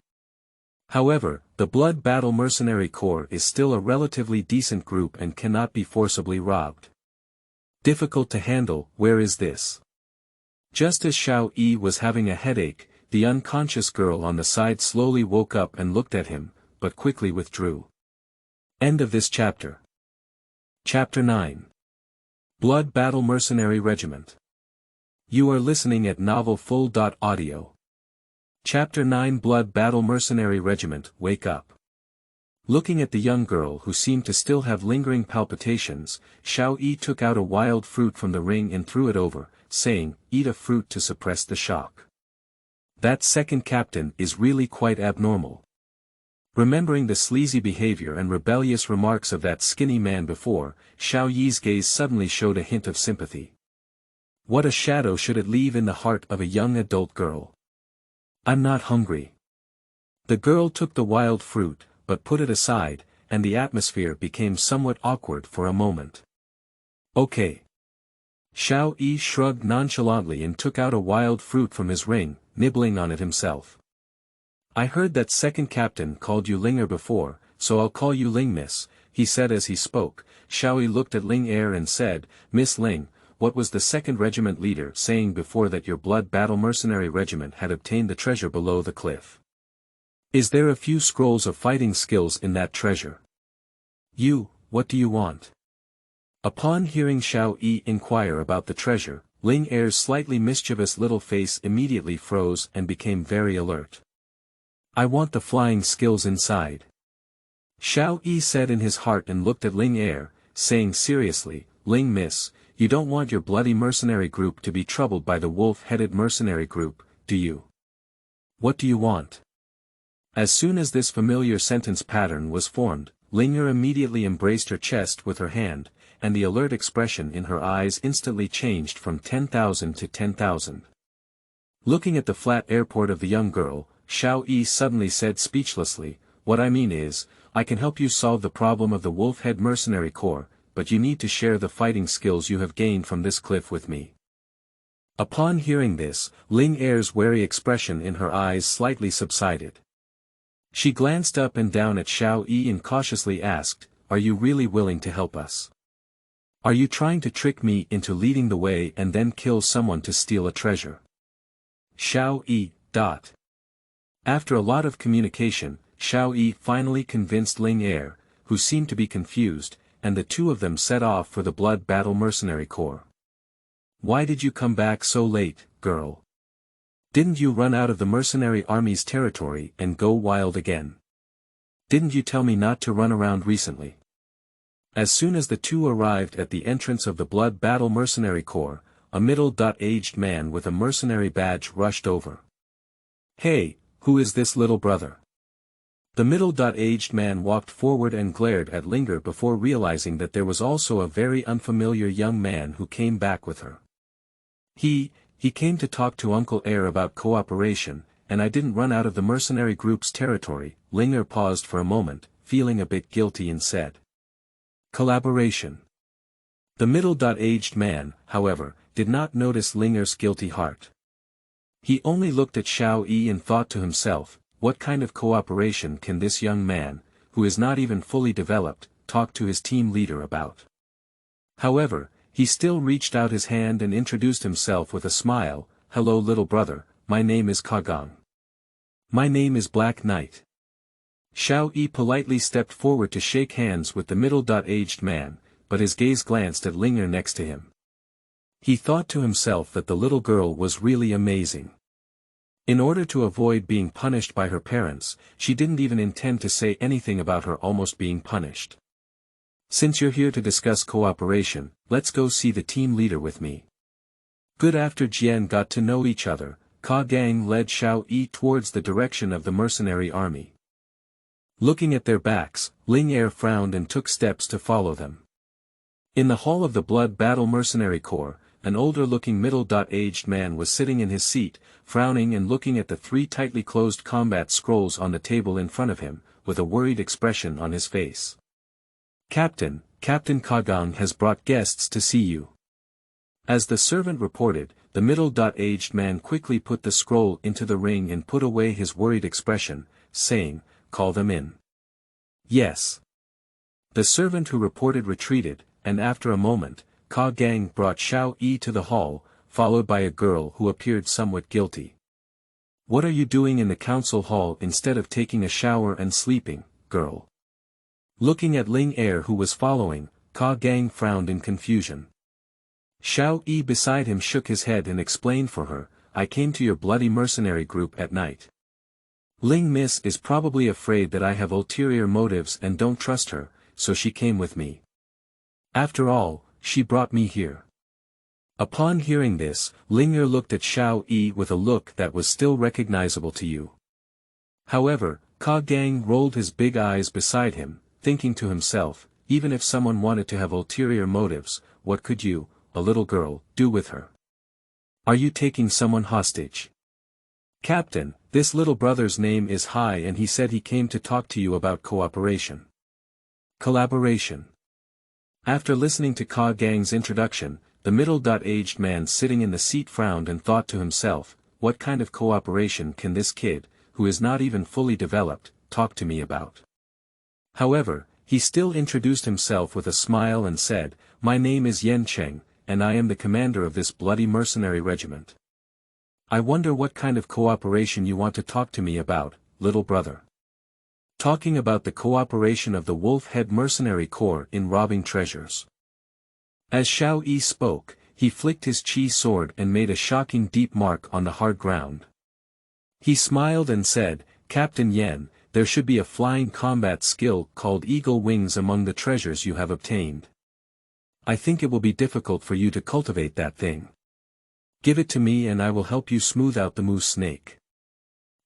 However, the Blood Battle Mercenary Corps is still a relatively decent group and cannot be forcibly robbed. Difficult to handle, where is this? Just as Xiao Yi was having a headache, the unconscious girl on the side slowly woke up and looked at him, but quickly withdrew. End of this chapter. Chapter 9. Blood Battle Mercenary Regiment. You are listening at novelfull.audio. Chapter 9 Blood Battle Mercenary Regiment, Wake Up. Looking at the young girl who seemed to still have lingering palpitations, Xiao Yi took out a wild fruit from the ring and threw it over, saying, Eat a fruit to suppress the shock. That second captain is really quite abnormal. Remembering the sleazy behavior and rebellious remarks of that skinny man before, Xiao Yi's gaze suddenly showed a hint of sympathy. What a shadow should it leave in the heart of a young adult girl. I'm not hungry. The girl took the wild fruit, but put it aside, and the atmosphere became somewhat awkward for a moment. Okay. Xiao Yi shrugged nonchalantly and took out a wild fruit from his ring, nibbling on it himself. I heard that second captain called you Linger before, so I'll call you Ling Miss, he said as he spoke. Xiao Yi looked at Ling Er and said, Miss Ling, what was the second regiment leader saying before that your blood battle mercenary regiment had obtained the treasure below the cliff? Is there a few scrolls of fighting skills in that treasure? What do you want? Upon hearing Xiao Yi inquire about the treasure, Ling Er's slightly mischievous little face immediately froze and became very alert. I want the flying skills inside. Xiao Yi said in his heart and looked at Ling Er, saying seriously, Ling Miss, you don't want your bloody mercenary group to be troubled by the wolf-headed mercenary group, do you? What do you want? As soon as this familiar sentence pattern was formed, Ling Er immediately embraced her chest with her hand, and the alert expression in her eyes instantly changed from 10,000 to 10,000. Looking at the flat airport of the young girl, Xiao Yi suddenly said speechlessly, what I mean is, I can help you solve the problem of the Wolfhead Mercenary Corps, but you need to share the fighting skills you have gained from this cliff with me. Upon hearing this, Ling Er's wary expression in her eyes slightly subsided. She glanced up and down at Xiao Yi and cautiously asked, are you really willing to help us? Are you trying to trick me into leading the way and then kill someone to steal a treasure? Xiao Yi. After a lot of communication, Xiao Yi finally convinced Ling Er, who seemed to be confused, and the two of them set off for the Blood Battle Mercenary Corps. Why did you come back so late, girl? Didn't you run out of the mercenary army's territory and go wild again? Didn't you tell me not to run around recently? As soon as the two arrived at the entrance of the Blood Battle Mercenary Corps, a middle-aged man with a mercenary badge rushed over. Hey, who is this little brother? The middle-aged man walked forward and glared at Linger before realizing that there was also a very unfamiliar young man who came back with her. He came to talk to Uncle Air about cooperation, and I didn't run out of the mercenary group's territory. Linger paused for a moment, feeling a bit guilty and said. Collaboration. The middle-aged man, however, did not notice Linger's guilty heart. He only looked at Xiao Yi and thought to himself, what kind of cooperation can this young man, who is not even fully developed, talk to his team leader about? However, he still reached out his hand and introduced himself with a smile, hello little brother, my name is Kagang. My name is Black Knight. Xiao Yi politely stepped forward to shake hands with the middle-aged man, but his gaze glanced at Linger next to him. He thought to himself that the little girl was really amazing. In order to avoid being punished by her parents, she didn't even intend to say anything about her almost being punished. Since you're here to discuss cooperation, let's go see the team leader with me. Good. After Jian got to know each other, Ka Gang led Xiao Yi towards the direction of the mercenary army. Looking at their backs, Ling Er frowned and took steps to follow them. In the hall of the Blood Battle Mercenary Corps, an older-looking middle-aged man was sitting in his seat, frowning and looking at the three tightly closed combat scrolls on the table in front of him, with a worried expression on his face. Captain Kagang has brought guests to see you. As the servant reported, the middle-aged man quickly put the scroll into the ring and put away his worried expression, saying, call them in. Yes. The servant who reported retreated, and after a moment, Ka Gang brought Xiao Yi to the hall, followed by a girl who appeared somewhat guilty. What are you doing in the council hall instead of taking a shower and sleeping, girl? Looking at Ling Er who was following, Ka Gang frowned in confusion. Xiao Yi beside him shook his head and explained for her, I came to your bloody mercenary group at night. Ling Miss is probably afraid that I have ulterior motives and don't trust her, so she came with me. After all, she brought me here. Upon hearing this, Linger looked at Xiao Yi with a look that was still recognizable to you. However, Ka Gang rolled his big eyes beside him, thinking to himself, even if someone wanted to have ulterior motives, what could you, a little girl, do with her? Are you taking someone hostage? Captain, this little brother's name is Hai and he said he came to talk to you about cooperation. Collaboration. After listening to Ka Gang's introduction, the middle-aged man sitting in the seat frowned and thought to himself, what kind of cooperation can this kid, who is not even fully developed, talk to me about? However, he still introduced himself with a smile and said, my name is Yen Cheng, and I am the commander of this bloody mercenary regiment. I wonder what kind of cooperation you want to talk to me about, little brother. Talking about the cooperation of the Wolf-Head Mercenary Corps in robbing treasures. As Xiao Yi spoke, he flicked his chi sword and made a shocking deep mark on the hard ground. He smiled and said, Captain Yen, there should be a flying combat skill called Eagle Wings among the treasures you have obtained. I think it will be difficult for you to cultivate that thing. Give it to me and I will help you smooth out the moose snake.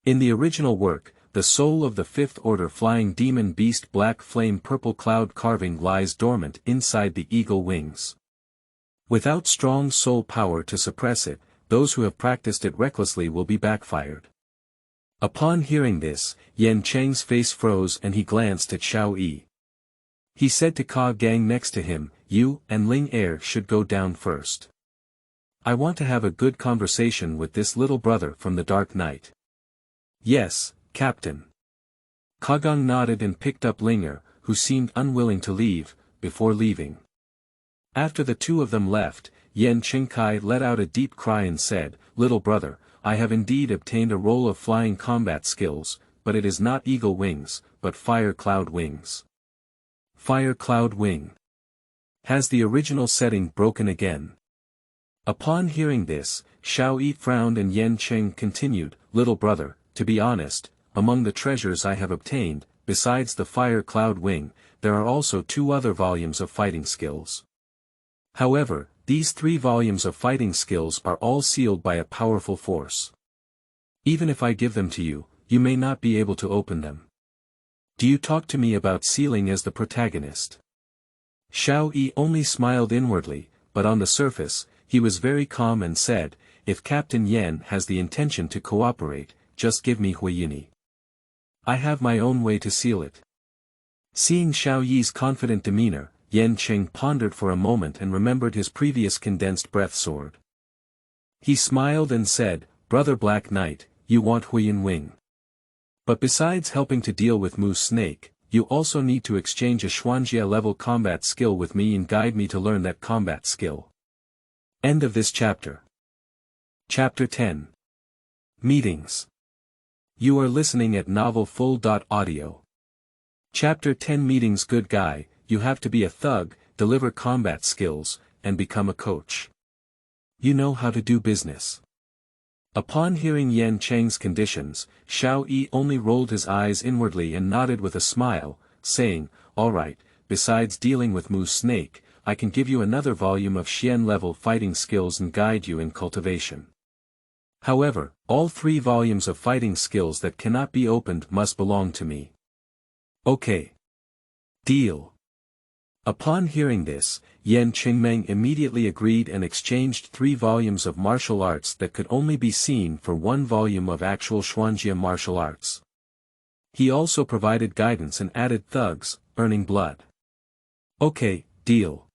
In the original work, the soul of the fifth order flying demon beast black flame purple cloud carving lies dormant inside the eagle wings. Without strong soul power to suppress it, those who have practiced it recklessly will be backfired. Upon hearing this, Yen Cheng's face froze and he glanced at Xiao Yi. He said to Ka Gang next to him, you and Ling Er should go down first. I want to have a good conversation with this little brother from the Dark Night. Yes, Captain. Ka Gang nodded and picked up Ling Er, who seemed unwilling to leave, before leaving. After the two of them left, Yen Chengkai let out a deep cry and said, little brother, I have indeed obtained a roll of flying combat skills, but it is not eagle wings, but fire cloud wings. Fire cloud wing. Has the original setting broken again? Upon hearing this, Xiao Yi frowned and Yen Cheng continued, little brother, to be honest, among the treasures I have obtained, besides the fire cloud wing, there are also 2 other volumes of fighting skills. However, these 3 volumes of fighting skills are all sealed by a powerful force. Even if I give them to you, you may not be able to open them. Do you talk to me about sealing as the protagonist? Xiao Yi only smiled inwardly, but on the surface, he was very calm and said, if Captain Yen has the intention to cooperate, just give me Huiyini. I have my own way to seal it. Seeing Xiao Yi's confident demeanor, Yen Cheng pondered for a moment and remembered his previous condensed breath sword. He smiled and said, Brother Black Knight, you want Huiyin Wing. But besides helping to deal with Moose Snake, you also need to exchange a Xuanjia level combat skill with me and guide me to learn that combat skill. End of this chapter. Chapter 10. Meetings. You are listening at novelfull.audio. Chapter 10 Meetings. Good guy, you have to be a thug, deliver combat skills, and become a coach. You know how to do business. Upon hearing Yen Cheng's conditions, Xiao Yi only rolled his eyes inwardly and nodded with a smile, saying, all right, besides dealing with Moose Snake, I can give you another volume of Xian-level fighting skills and guide you in cultivation. However, all 3 volumes of fighting skills that cannot be opened must belong to me. Okay. Deal. Upon hearing this, Yen Qingmeng immediately agreed and exchanged 3 volumes of martial arts that could only be seen for 1 volume of actual Xuanjia martial arts. He also provided guidance and added thugs, earning blood. Okay, deal.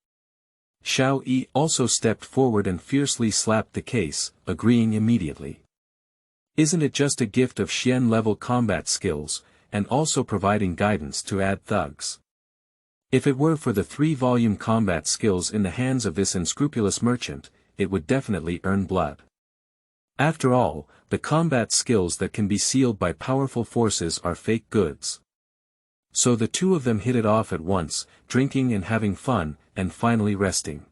Xiao Yi also stepped forward and fiercely slapped the case, agreeing immediately. Isn't it just a gift of Xian-level combat skills, and also providing guidance to add thugs? If it were for the 3-volume combat skills in the hands of this unscrupulous merchant, it would definitely earn blood. After all, the combat skills that can be sealed by powerful forces are fake goods. So the 2 of them hit it off at once, drinking and having fun, and finally resting.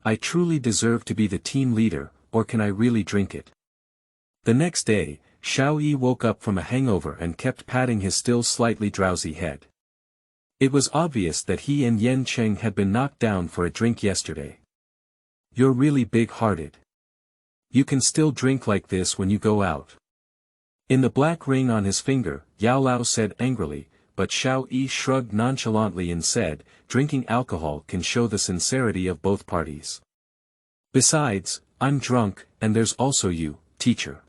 I truly deserve to be the team leader, or can I really drink it? The next day, Xiao Yi woke up from a hangover and kept patting his still slightly drowsy head. It was obvious that he and Yen Cheng had been knocked down for a drink yesterday. You're really big-hearted. You can still drink like this when you go out. In the black ring on his finger, Yao Lao said angrily, but Xiao Yi shrugged nonchalantly and said, drinking alcohol can show the sincerity of both parties. Besides, I'm drunk, and there's also you, teacher.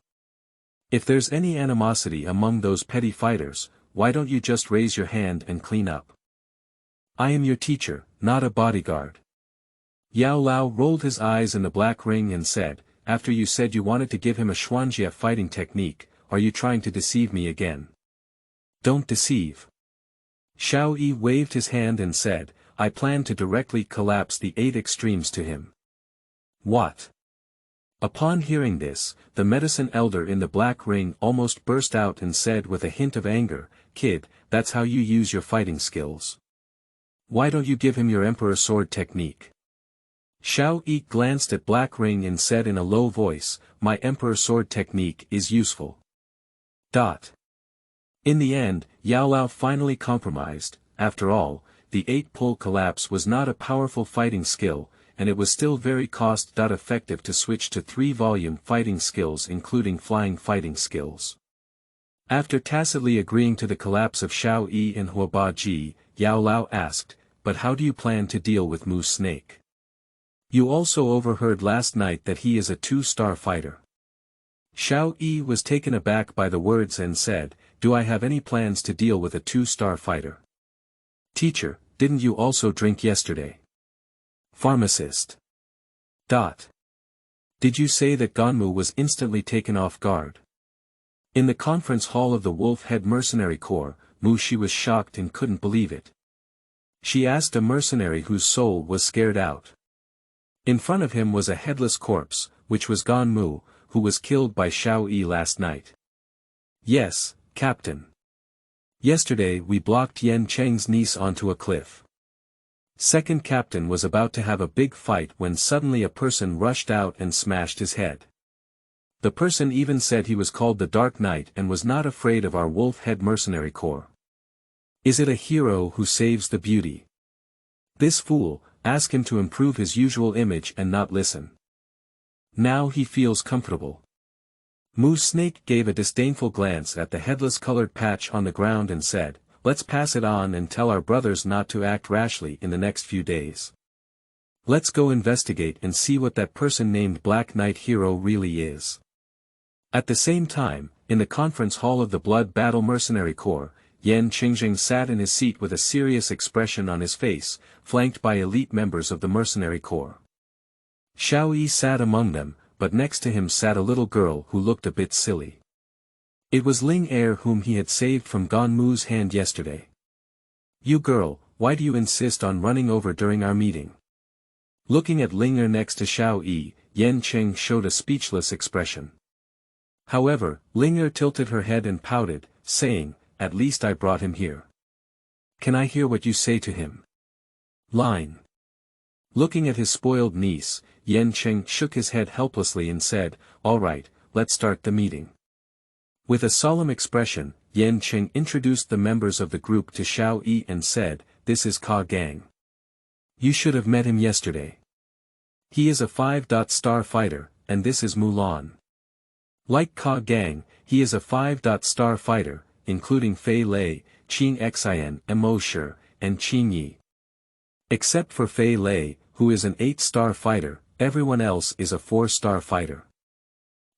If there's any animosity among those petty fighters, why don't you just raise your hand and clean up? I am your teacher, not a bodyguard. Yao Lao rolled his eyes in the black ring and said, after you said you wanted to give him a Xuanjie fighting technique, are you trying to deceive me again? Don't deceive. Xiao Yi waved his hand and said, I plan to directly collapse the 8 extremes to him. What? Upon hearing this, the medicine elder in the black ring almost burst out and said with a hint of anger, kid, that's how you use your fighting skills. Why don't you give him your emperor sword technique? Xiao Yi glanced at black ring and said in a low voice, my emperor sword technique is useful. In the end, Yao Lao finally compromised. After all, the 8-pull collapse was not a powerful fighting skill, and it was still very cost-effective to switch to 3-volume fighting skills including flying fighting skills. After tacitly agreeing to the collapse of Xiao Yi and Huoba Ji, Yao Lao asked, but how do you plan to deal with Moose Snake? You also overheard last night that he is a 2-star fighter. Xiao Yi was taken aback by the words and said, do I have any plans to deal with a 2-star fighter? Teacher, didn't you also drink yesterday? Pharmacist. Did you say that Ganmu was instantly taken off guard? In the conference hall of the Wolf-Head Mercenary Corps, Mu Shi was shocked and couldn't believe it. She asked a mercenary whose soul was scared out. In front of him was a headless corpse, which was Ganmu, who was killed by Xiao Yi last night. Yes, Captain. Yesterday we blocked Yan Cheng's niece onto a cliff. Second captain was about to have a big fight when suddenly a person rushed out and smashed his head. The person even said he was called the Dark Knight and was not afraid of our Wolf-Head Mercenary Corps. Is it a hero who saves the beauty? This fool, ask him to improve his usual image and not listen. Now he feels comfortable. Moose Snake gave a disdainful glance at the headless colored patch on the ground and said, let's pass it on and tell our brothers not to act rashly in the next few days. Let's go investigate and see what that person named Black Knight Hero really is. At the same time, in the conference hall of the Blood Battle Mercenary Corps, Yan Qingjing sat in his seat with a serious expression on his face, flanked by elite members of the Mercenary Corps. Xiao Yi sat among them, but next to him sat a little girl who looked a bit silly. It was Ling Er whom he had saved from Ganmu's hand yesterday. You girl, why do you insist on running over during our meeting? Looking at Ling Er next to Xiao Yi, Yan Cheng showed a speechless expression. However, Ling Er tilted her head and pouted, saying, at least I brought him here. Can I hear what you say to him? Line. Looking at his spoiled niece, Yan Cheng shook his head helplessly and said, all right, let's start the meeting. With a solemn expression, Yan Cheng introduced the members of the group to Xiao Yi and said, this is Ka Gang. You should have met him yesterday. He is a 5-star fighter, and this is Mulan. Like Ka Gang, he is a 5-star fighter, including Fei Lei, Qing Xin and Mo Shi, and Qing Yi. Except for Fei Lei, who is an 8-star fighter, everyone else is a 4-star fighter.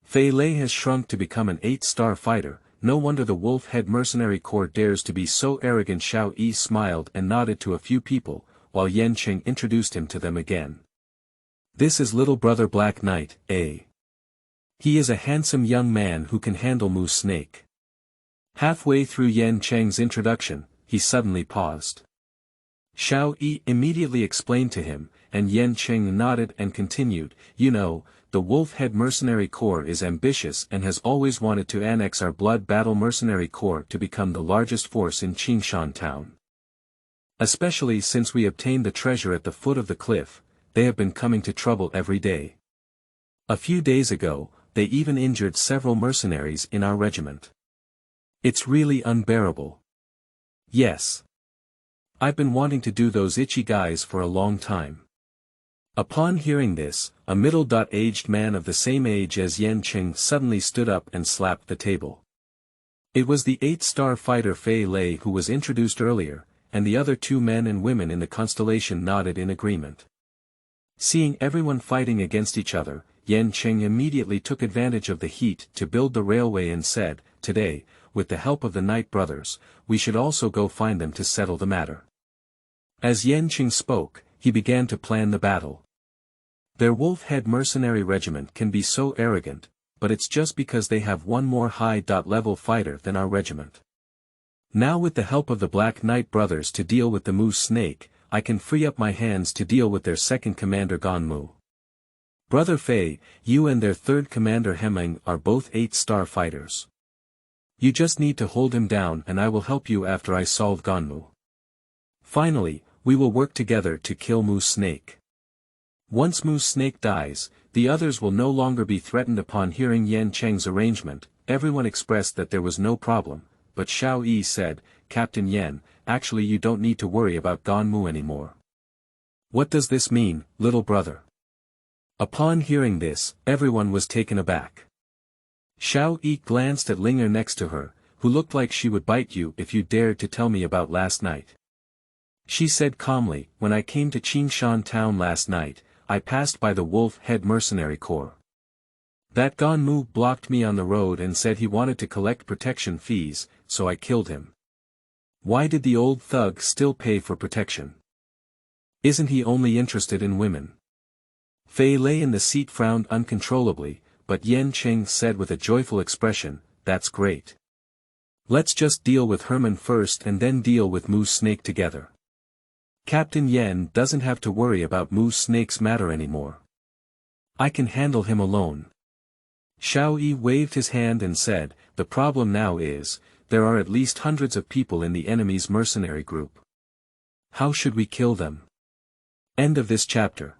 Fei Lei has shrunk to become an 8-star fighter, no wonder the Wolf-Head Mercenary Corps dares to be so arrogant. Xiao Yi smiled and nodded to a few people, while Yan Qing introduced him to them again. This is little brother Black Knight, eh? He is a handsome young man who can handle Moose Snake. Halfway through Yan Cheng's introduction, he suddenly paused. Xiao Yi immediately explained to him, and Yan Cheng nodded and continued, you know, the Wolf-Head Mercenary Corps is ambitious and has always wanted to annex our Blood Battle Mercenary Corps to become the largest force in Qingshan Town. Especially since we obtained the treasure at the foot of the cliff, they have been coming to trouble every day. A few days ago, they even injured several mercenaries in our regiment. It's really unbearable. Yes. I've been wanting to do those itchy guys for a long time. Upon hearing this, a middle-aged man of the same age as Yan Cheng suddenly stood up and slapped the table. It was the 8-star fighter Fei Lei who was introduced earlier, and the other 2 men and women in the constellation nodded in agreement. Seeing everyone fighting against each other, Yan Qing immediately took advantage of the heat to build the railway and said, "Today, with the help of the Knight brothers, we should also go find them to settle the matter." As Yan Qing spoke, he began to plan the battle. Their wolf-head mercenary regiment can be so arrogant, but it's just because they have one more high-level fighter than our regiment. Now with the help of the Black Knight brothers to deal with the Moose Snake, I can free up my hands to deal with their second commander Ganmu. Brother Fei, you and their third commander Heming are both 8-star fighters. You just need to hold him down and I will help you after I solve Ganmu. Finally, we will work together to kill Moose Snake. Once Moose Snake dies, the others will no longer be threatened. Upon hearing Yan Cheng's arrangement, everyone expressed that there was no problem, but Xiao Yi said, "Captain Yan, actually you don't need to worry about Ganmu anymore." "What does this mean, little brother?" Upon hearing this, everyone was taken aback. Xiao Yi glanced at Linger next to her, who looked like she would bite you if you dared to tell me about last night. She said calmly, "When I came to Qingshan town last night, I passed by the wolf-head mercenary corps. That Ganmu blocked me on the road and said he wanted to collect protection fees, so I killed him. Why did the old thug still pay for protection? Isn't he only interested in women?" Fei Lei in the seat frowned uncontrollably, but Yan Qing said with a joyful expression, "That's great. Let's just deal with Herman first and then deal with Moose Snake together. Captain Yan doesn't have to worry about Moose Snake's matter anymore. I can handle him alone." Xiao Yi waved his hand and said, "The problem now is, there are at least hundreds of people in the enemy's mercenary group. How should we kill them?" End of this chapter.